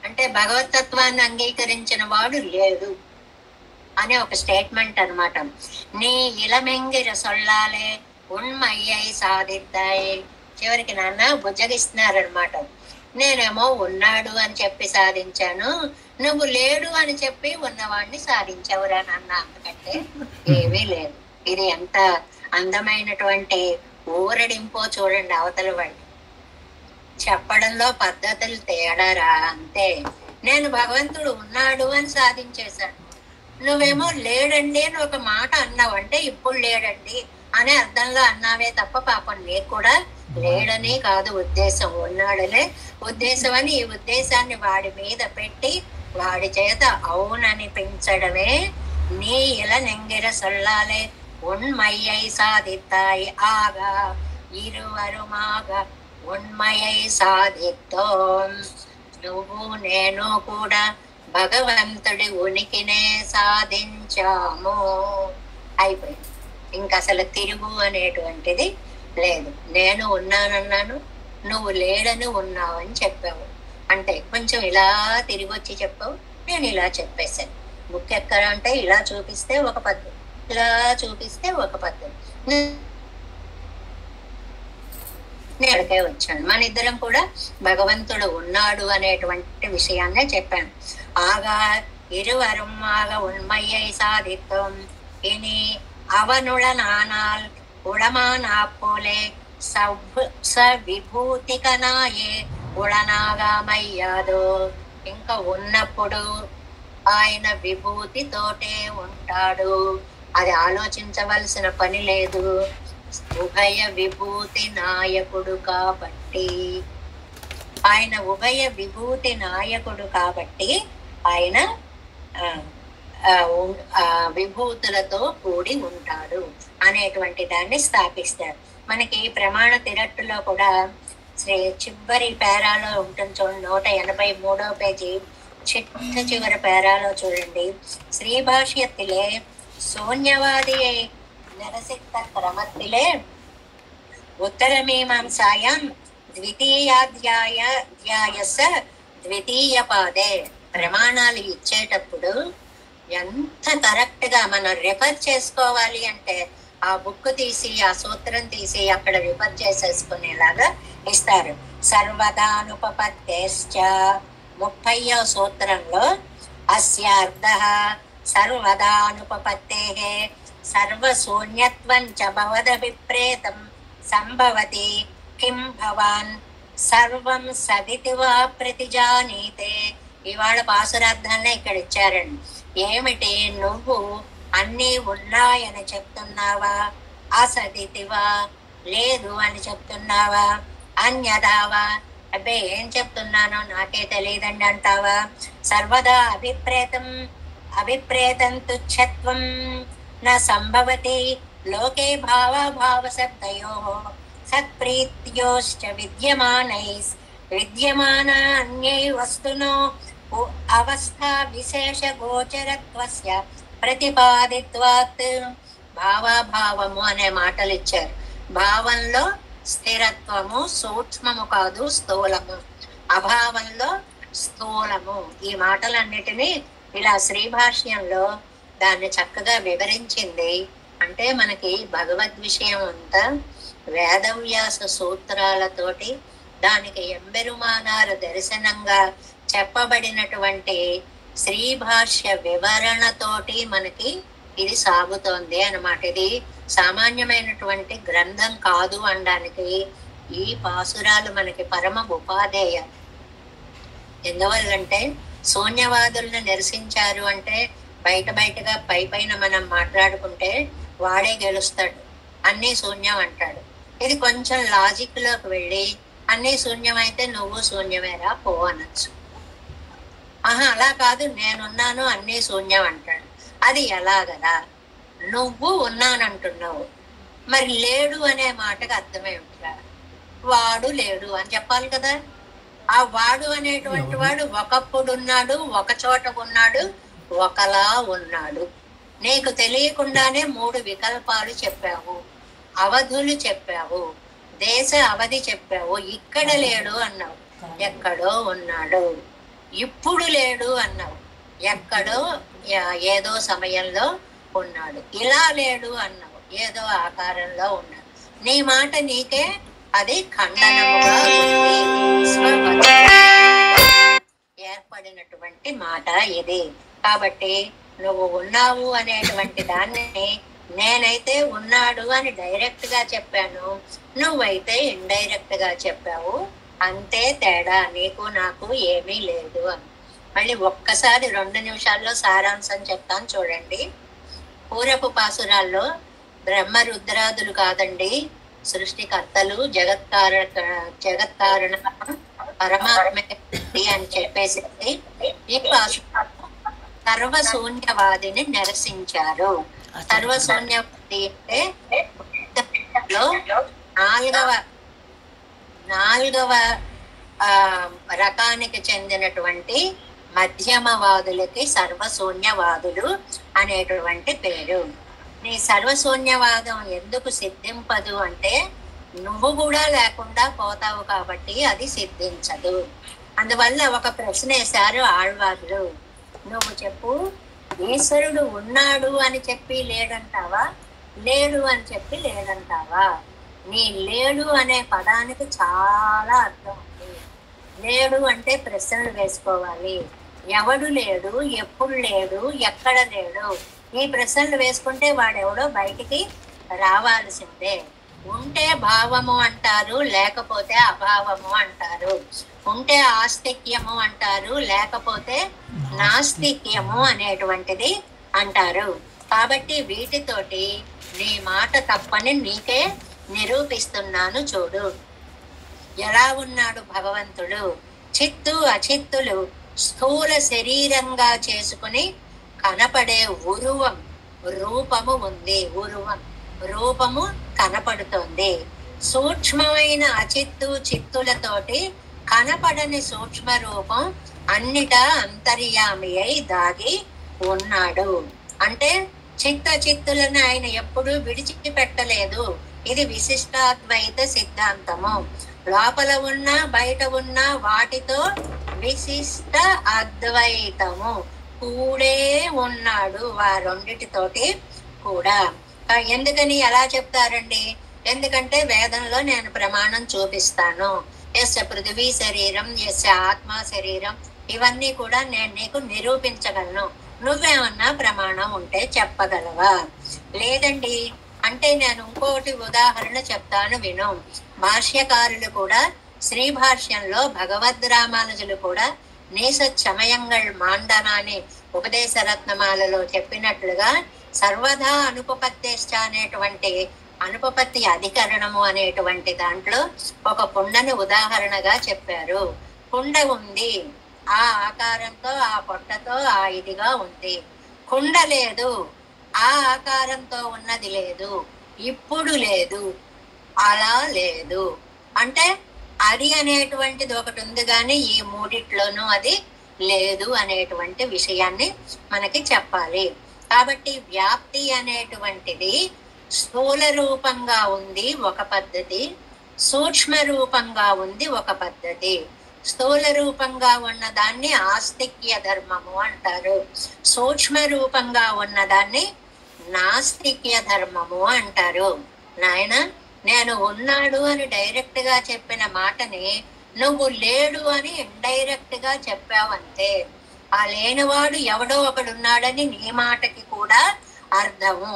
అంటే భగవతత్వాన్ని అంగీకరించిన వాడు లేడు అనే ఒక స్టేట్మెంట్ అనమాట. నీ ఇలమెంగిర సొల్లాలే ఉన్మయ్యై సాధిద్దాయి. చివరికి నాన్న బుజ్జగిస్తున్నారనమాట. నేనేమో ఉన్నాడు అని చెప్పి సాధించాను, నువ్వు లేడు అని చెప్పి ఉన్నవాడిని సాధించవురా నాన్న. అంతకంటే ఏమీ లేదు. ఇది ఎంత అందమైనటువంటి ఊరడింపో చూడండి అవతల వాడి. చెప్పడంలో పద్ధతులు తేడారా అంతే. నేను భగవంతుడు ఉన్నాడు అని సాధించేశాను, నువ్వేమో లేడండి అని ఒక మాట అన్నావు. అంటే ఇప్పుడు లేడండి అనే అర్థంలో అన్నావే తప్ప పాపం నీకు కూడా లేడని కాదు ఉద్దేశం, ఉన్నాడనే ఉద్దేశం అని ఈ ఉద్దేశాన్ని వాడి మీద పెట్టి వాడి చేత అవుననిపించడమే నీ ఇలా నెంగిర సొల్లాలే ఉన్మయ్యై సాధిత్తాయి. ఆగా ఇరువరుమాగ ఉన్మయ్యై సాధిత్తం. నువ్వు నేను కూడా భగవంతుడి ఉనికినే సాధించాము. అయిపోయింది. ఇంకా అసలు తిరుగు అనేటువంటిది లేదు. నేను ఉన్నానన్నాను, నువ్వు లేడని ఉన్నావు అని చెప్పావు. అంటే కొంచెం ఇలా తిరిగి వచ్చి చెప్పావు, నేను ఇలా చెప్పేశాను. బుక్ ఎక్కడ అంటే ఇలా చూపిస్తే ఒక పద్ధతి, ఇలా చూపిస్తే ఒక పద్ధతి. నేడకే వచ్చాను. మన ఇద్దరం కూడా భగవంతుడు ఉన్నాడు అనేటువంటి విషయాన్నే చెప్పాను. ఆగా ఇరువரும் ఆగ ఉన్మయ్యై సాధిత్వం. ఇని అవనుల నానాల్ ఉడమానా పోలే స విభూతికనాయే ఉడనాగామయ్యాదో. ఇంకా ఉన్నప్పుడు ఆయన విభూతితోటే ఉంటాడు. అది ఆలోచించవలసిన పని లేదు. ఉభయ విభూతి నాయకుడు కాబట్టి, ఆయన ఉభయ విభూతి నాయకుడు కాబట్టి ఆయన విభూతులతో కూడి ఉంటాడు అనేటువంటి దాన్ని స్థాపిస్తారు. మనకి ప్రమాణ తిరట్టులో కూడా చివరి పేరాలో ఉంటుంది చూడండి, 183వ పేజీ చిట్ట చివరి పేరాలో చూడండి. శ్రీభాష్యத்திலே శూన్యవాదిயை నిరసిత క్రమத்திலே ఉత్తరమీమాంసాయాం ద్వితీయాధ్యాయస్య ద్వితీయ పాదే. ప్రమాణాలు ఇచ్చేటప్పుడు ఎంత కరెక్ట్ గా మనం రిఫర్ చేసుకోవాలి అంటే ఆ బుక్ తీసి ఆ సూత్రం తీసి అక్కడ రిఫర్ చేసేసుకునేలాగా ఇస్తారు. సర్వదానుపపత్తేశ్చ 30వ సూత్రంలో అస్యార్థ సర్వదానుపపత్తేః సర్వశూన్యత్వం చ భవదభిప్రేతం సంభవతి కిం భవాన్ సర్వం సదితి వా ప్రతిజానీతే. ఇవాళ పాసురార్థాన్ని ఇక్కడ ఇచ్చారండి. ఏమిటి, నువ్వు అన్నీ ఉన్నాయని చెప్తున్నావా, అసదితివా లేదు అని చెప్తున్నావా, అన్యదావా అబ్బే ఏం చెప్తున్నానో నాకే తెలియదండి అంటావా, సర్వదా అభిప్రేతం తుచ్చత్వం నా సంభవతి లోకే భావ శబ్దయో సత్ప్రీత్యోశ్చ విద్యమాన అన్యై వస్తునో అవస్థా విశేష గోచరత్వస్య ప్రతిపాదిత్వాత్. భావాభావము అనే మాటలు ఇచ్చారు. భావంలో స్థిరత్వము, సూక్ష్మము కాదు స్థూలము, అభావంలో స్థూలము. ఈ మాటలన్నిటినీ ఇలా శ్రీభాష్యంలో దాన్ని చక్కగా వివరించింది. అంటే మనకి భగవద్ విషయం అంతా వేదవ్యాస సూత్రాలతోటి దానికి ఎంబెరుమానార దర్శనంగా చెప్పబడినటువంటి శ్రీభాష్య వివరణతోటి మనకి ఇది సాగుతోంది అన్నమాట. ఇది సామాన్యమైనటువంటి గ్రంథం కాదు అనడానికి ఈ పాసురాలు మనకి పరమ ఉపాధేయ. ఎందువల్లంటే శూన్యవాదులను నిరసించారు అంటే బయటగా పైన మనం మాట్లాడుకుంటే వాడే గెలుస్తాడు, అన్నీ శూన్యం అంటాడు. ఇది కొంచెం లాజిక్ లోకి వెళ్ళి అన్నీ శూన్యం అయితే నువ్వు శూన్యమేరా పో అనొచ్చు. అలా కాదు, నేనున్నాను అన్నీ శూన్యం అంటాడు. అది ఎలాగదా? నువ్వు ఉన్నానంటున్నావు, మరి లేడు అనే మాటకు అర్థమేమిట్రా? వాడు లేడు అని చెప్పాలి కదా. ఆ వాడు అనేటువంటి వాడు ఒకప్పుడు ఉన్నాడు, ఒక చోట ఉన్నాడు, ఒకలా ఉన్నాడు. నీకు తెలియకుండానే 3 వికల్పాలు చెప్పావు, అవధులు చెప్పావు, దేశ అవధి చెప్పావు. ఇక్కడ లేడు అన్నావు, ఎక్కడో ఉన్నాడు. ఇప్పుడు లేడు అన్నావు, ఎక్కడో ఏదో సమయంలో ఉన్నాడు. ఇలా లేడు అన్నావు, ఏదో ఆకారంలో ఉన్నాడు. నీ మాట నీకే అది ఖండనముగా ఉంది. ఏర్పడినటువంటి మాట ఇది. కాబట్టి నువ్వు ఉన్నావు అనేటువంటి దాన్ని నేనైతే ఉన్నాడు అని డైరెక్ట్ గా చెప్పాను, నువ్వైతే ఇండైరెక్ట్ గా చెప్పావు. అంతే తేడా, నీకు నాకు ఏమీ లేదు అని. మళ్ళీ ఒక్కసారి 2 నిమిషాల్లో సారాంశం చెప్తాను చూడండి. పూరపు పాసురాల్లో బ్రహ్మ రుద్రాదులు కాదండి సృష్టికర్తలు, జగత్కారణ పరమాత్మ అని చెప్పేసి ఈ సర్వశూన్యవాదిని నిరసించారు. సర్వశూన్యవాది అంటే నాలుగవ రకానికి చెందినటువంటి మధ్యమవాదులకి సర్వశూన్యవాదులు అనేటువంటి పేరు. నీ సర్వశూన్యవాదం ఎందుకు సిద్ధింపదు అంటే నువ్వు కూడా లేకుండా పోతావు కాబట్టి అది సిద్ధించదు. అందువల్ల ఒక ప్రశ్న వేశారు ఆళ్వార్లు, నువ్వు చెప్పు, ఈశ్వరుడు ఉన్నాడు అని చెప్పి లేడంటావా, లేడు అని చెప్పి లేడంటావా? నీ లేడు అనే పదానికి చాలా అర్థం ఉంది. లేడు అంటే ప్రశ్నలు వేసుకోవాలి. ఎవడు లేడు, ఎప్పుడు లేడు, ఎక్కడ లేడు, ఈ ప్రశ్నలు వేసుకుంటే వాడెవడో బయటికి రావాల్సిందే. ఉంటే భావము అంటారు, లేకపోతే అభావము అంటారు. ఉంటే ఆస్తిక్యము అంటారు, లేకపోతే నాస్తిక్యము అనేటువంటిది అంటారు. కాబట్టి వీటితోటి నీ మాట తప్పని నీకే నిరూపిస్తున్నాను చూడు. ఎలా ఉన్నాడు భగవంతుడు? చిత్తు అచిత్తులు స్థూల శరీరంగా చేసుకుని కనపడే రూపము ఉంది. రూపము కనపడుతోంది. సూక్ష్మమైన అచిత్తు చిత్తులతోటి కనపడని సూక్ష్మ రూపం అన్నిటా అంతర్యామి అయి దాగి ఉన్నాడు. అంటే చిత్తులను ఆయన ఎప్పుడూ విడిచిపెట్టలేదు. ఇది విశిష్టాద్వైత సిద్ధాంతము. లోపల ఉన్న బయట ఉన్న వాటితో విశిష్ట అద్వైతము కూడే ఉన్నాడు, ఆ రెండిటితోటి కూడా. ఎందుకని ఎలా చెప్తారండి? ఎందుకంటే వేదంలో నేను ప్రమాణం చూపిస్తాను. ఎస్ పృథివీ శరీరం, ఎస్ ఆత్మ శరీరం, ఇవన్నీ కూడా నేను నీకు నిరూపించగలను. నువ్వేమన్నా ప్రమాణం ఉంటే చెప్పగలవా? లేదండి అంటే నేను ఇంకోటి ఉదాహరణ చెప్తాను విను. భాష్యకారులు కూడా శ్రీ భాష్యంలో భగవద్ రామానుజులు కూడా నేసచ్చమయంగళ్ మాండనాన్ని ఉపదేశ రత్నమాలలో చెప్పినట్లుగా సర్వదా అనుపపత్తేశ్చ అనేటువంటి అనుపపత్తి అధికరణము అనేటువంటి దాంట్లో ఒక కుండను ఉదాహరణగా చెప్పారు. కుండ ఉంది, ఆ ఆకారంతో ఆ పొట్టతో ఆ ఇదిగా ఉంది. కుండ లేదు, ఆ ఆకారంతో ఉన్నది లేదు, ఇప్పుడు లేదు, అలా లేదు. అంటే అది అనేటువంటిది ఒకటి ఉంది కానీ ఈ మూడిట్లోనూ అది లేదు అనేటువంటి విషయాన్ని మనకి చెప్పాలి. కాబట్టి వ్యాప్తి అనేటువంటిది స్థూల రూపంగా ఉంది ఒక పద్ధతి, సూక్ష్మ రూపంగా ఉంది ఒక పద్ధతి. స్థూల రూపంగా ఉన్నదాన్ని ఆస్తిక్య ధర్మము అంటారు, సూక్ష్మ రూపంగా ఉన్నదాన్ని నాస్తిక్య ధర్మము అంటారు. నాయన నేను ఉన్నాడు అని డైరెక్ట్ గా చెప్పిన మాటని నువ్వు లేడు అని ఇండైరెక్ట్ గా చెప్పావంతే. ఆ లేనివాడు ఎవడో ఒకడున్నాడని నీ మాటకి కూడా అర్థము.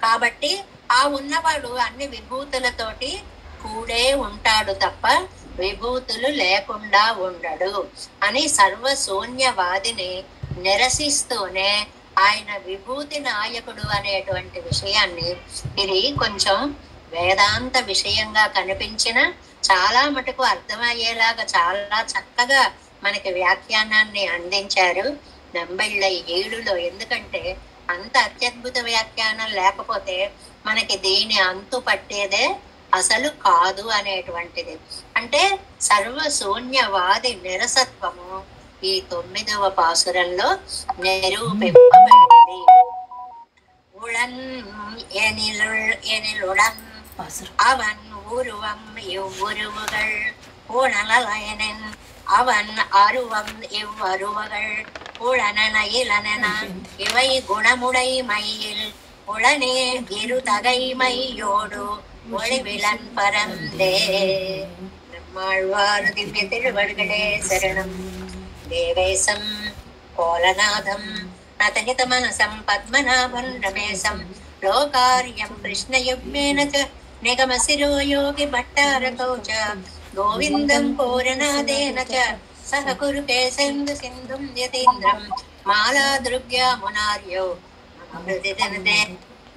కాబట్టి ఆ ఉన్నవాడు అన్ని విభూతులతోటి కూడే ఉంటాడు తప్ప విభూతులు లేకుండా ఉండడు అని సర్వశూన్యవాదిని నిరసిస్తూనే ఆయన విభూతి నాయకుడు అనేటువంటి విషయాన్ని, ఇది కొంచెం వేదాంత విషయంగా కనిపించిన చాలా మటుకు అర్థమయ్యేలాగా చాలా చక్కగా మనకి వ్యాఖ్యానాన్ని అందించారు నంబిళ్ళ ఏడులో. ఎందుకంటే అంత అత్యద్భుత వ్యాఖ్యానం లేకపోతే మనకి దీని అంతు పట్టేదే అసలు కాదు అనేటువంటిది. అంటే సర్వశూన్యవాది నిరసత్వము ఈ 9వ పాసురంలో నిరూపింపబడింది. உளன் எனிலுடன் அவன் உருவம் இவ்வுருவுகள் உணலயனின் அவன் அருவம் இவ்வருவகள் உளனன இளனன இவை குணமுடை மையில் உளனே இரு தகைமையோடு ஒளிவிலன் பரந்தே. நம்மாழ்வார் திவ்ய திருவடிகளே சரணம். தேவேசம் கோலநாதம் అతహిత మనసం పద్మనాభం రమేశం లోకార్యం కృష్ణయుగ్మేన చ నిగమశిరో యోగి భట్టారకౌ చ గోవిందం పూరనాదేన చ సహ కురు కేశందు సింధుం యతీంద్రం మాలాదృగ్యా మునార్యో అమృతిదనదే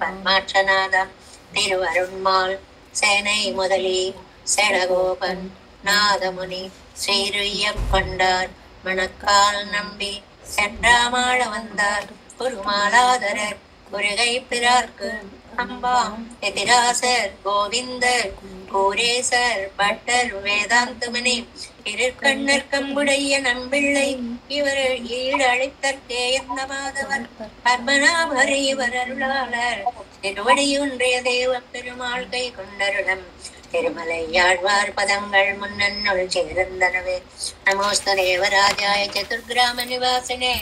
పద్మాక్షనాద తిరువరుణ్మాల్ சேனை முதலி செடகோபன் நாதமுனி ஸ்ரீருய்யம் கொண்டார் மணக்கால் நம்பி சென்றாமாள வந்தார் குருமாலாதரர் குருகை பிறார்க்கு அம்பாம் எதிராசர் கோவிந்தர் கூரேசர் பட்டர் வேதாந்தமணி இருக்கண்ணர் கம்புடைய நம்பிள்ளை இவர் ஈடழித்தற்கே என்ன மாதவர் பத்மநாபர் இவர் அருளாளர் திருவடியுன்றைய தேவ பெருமாள் கை கொண்டருடம் திருமலை யாழ்வார் பதங்கள் முன்னன்னுள் சேர்ந்தனவே. நமோஸ்து தேவராஜாய சதுர்கிராம நிவாசினே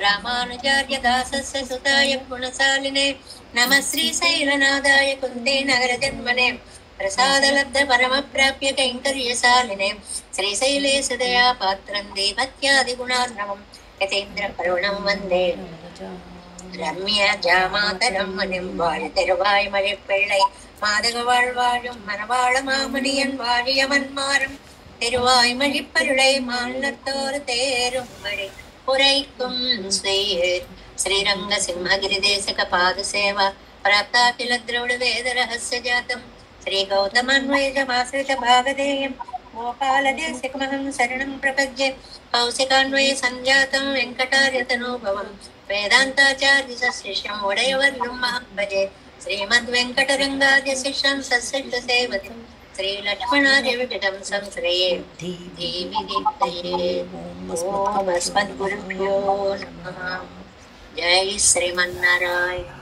ராமானுஜார்ய தாசஸ்ய சுதாய குணசாலினே நம ஸ்ரீ சைலநாதாய குந்தே நகர ஜன்மனே பிரசாதலப்த பரம பிராப்ய கைங்கர்யசாலினே ஸ்ரீசைலேசு தயா பாத்திரம் தேவத்யாதி குணார்ணவம் யதேந்திர கருணம் வந்தே ரம்ய ஜாமாதரம் மணிம் வாழ் திருவாய் மழைப்பிள்ளை மாதக வாழ்வாழும் மனவாழ மாமணியன் வாழியவன் மாறும் திருவாய் மழிப்பருளை மாநிலத்தோர் தேரும் மழை உரைக்கும் ஸ்ரீரங்க சிம்மகிரி தேசக பாத சேவா பிராப்தாகில திரௌட வேத ரகசிய ஜாதம் ஸ்ரீ கௌதமான்வயமாசிரித பாகதேயம் கோபால தேசிகமஹம் சரணம் பிரபத்யே கௌசிகான்வய சஞ்சாதம் வெங்கடார்யதனோபவம் வேதாந்தாச்சார்ய சசிஷ்யம் உடையவர்யும் மஹம் பஜே श्रीमद् वेंकटरंगाद्य शिष्यं सत्सिद्ध सेवति श्री लक्ष्मणार्य विदितं संश्रये देवी दीप्तये। ओम अस्मद्गुरुभ्यो नमः। जय श्रीमन्नारायण।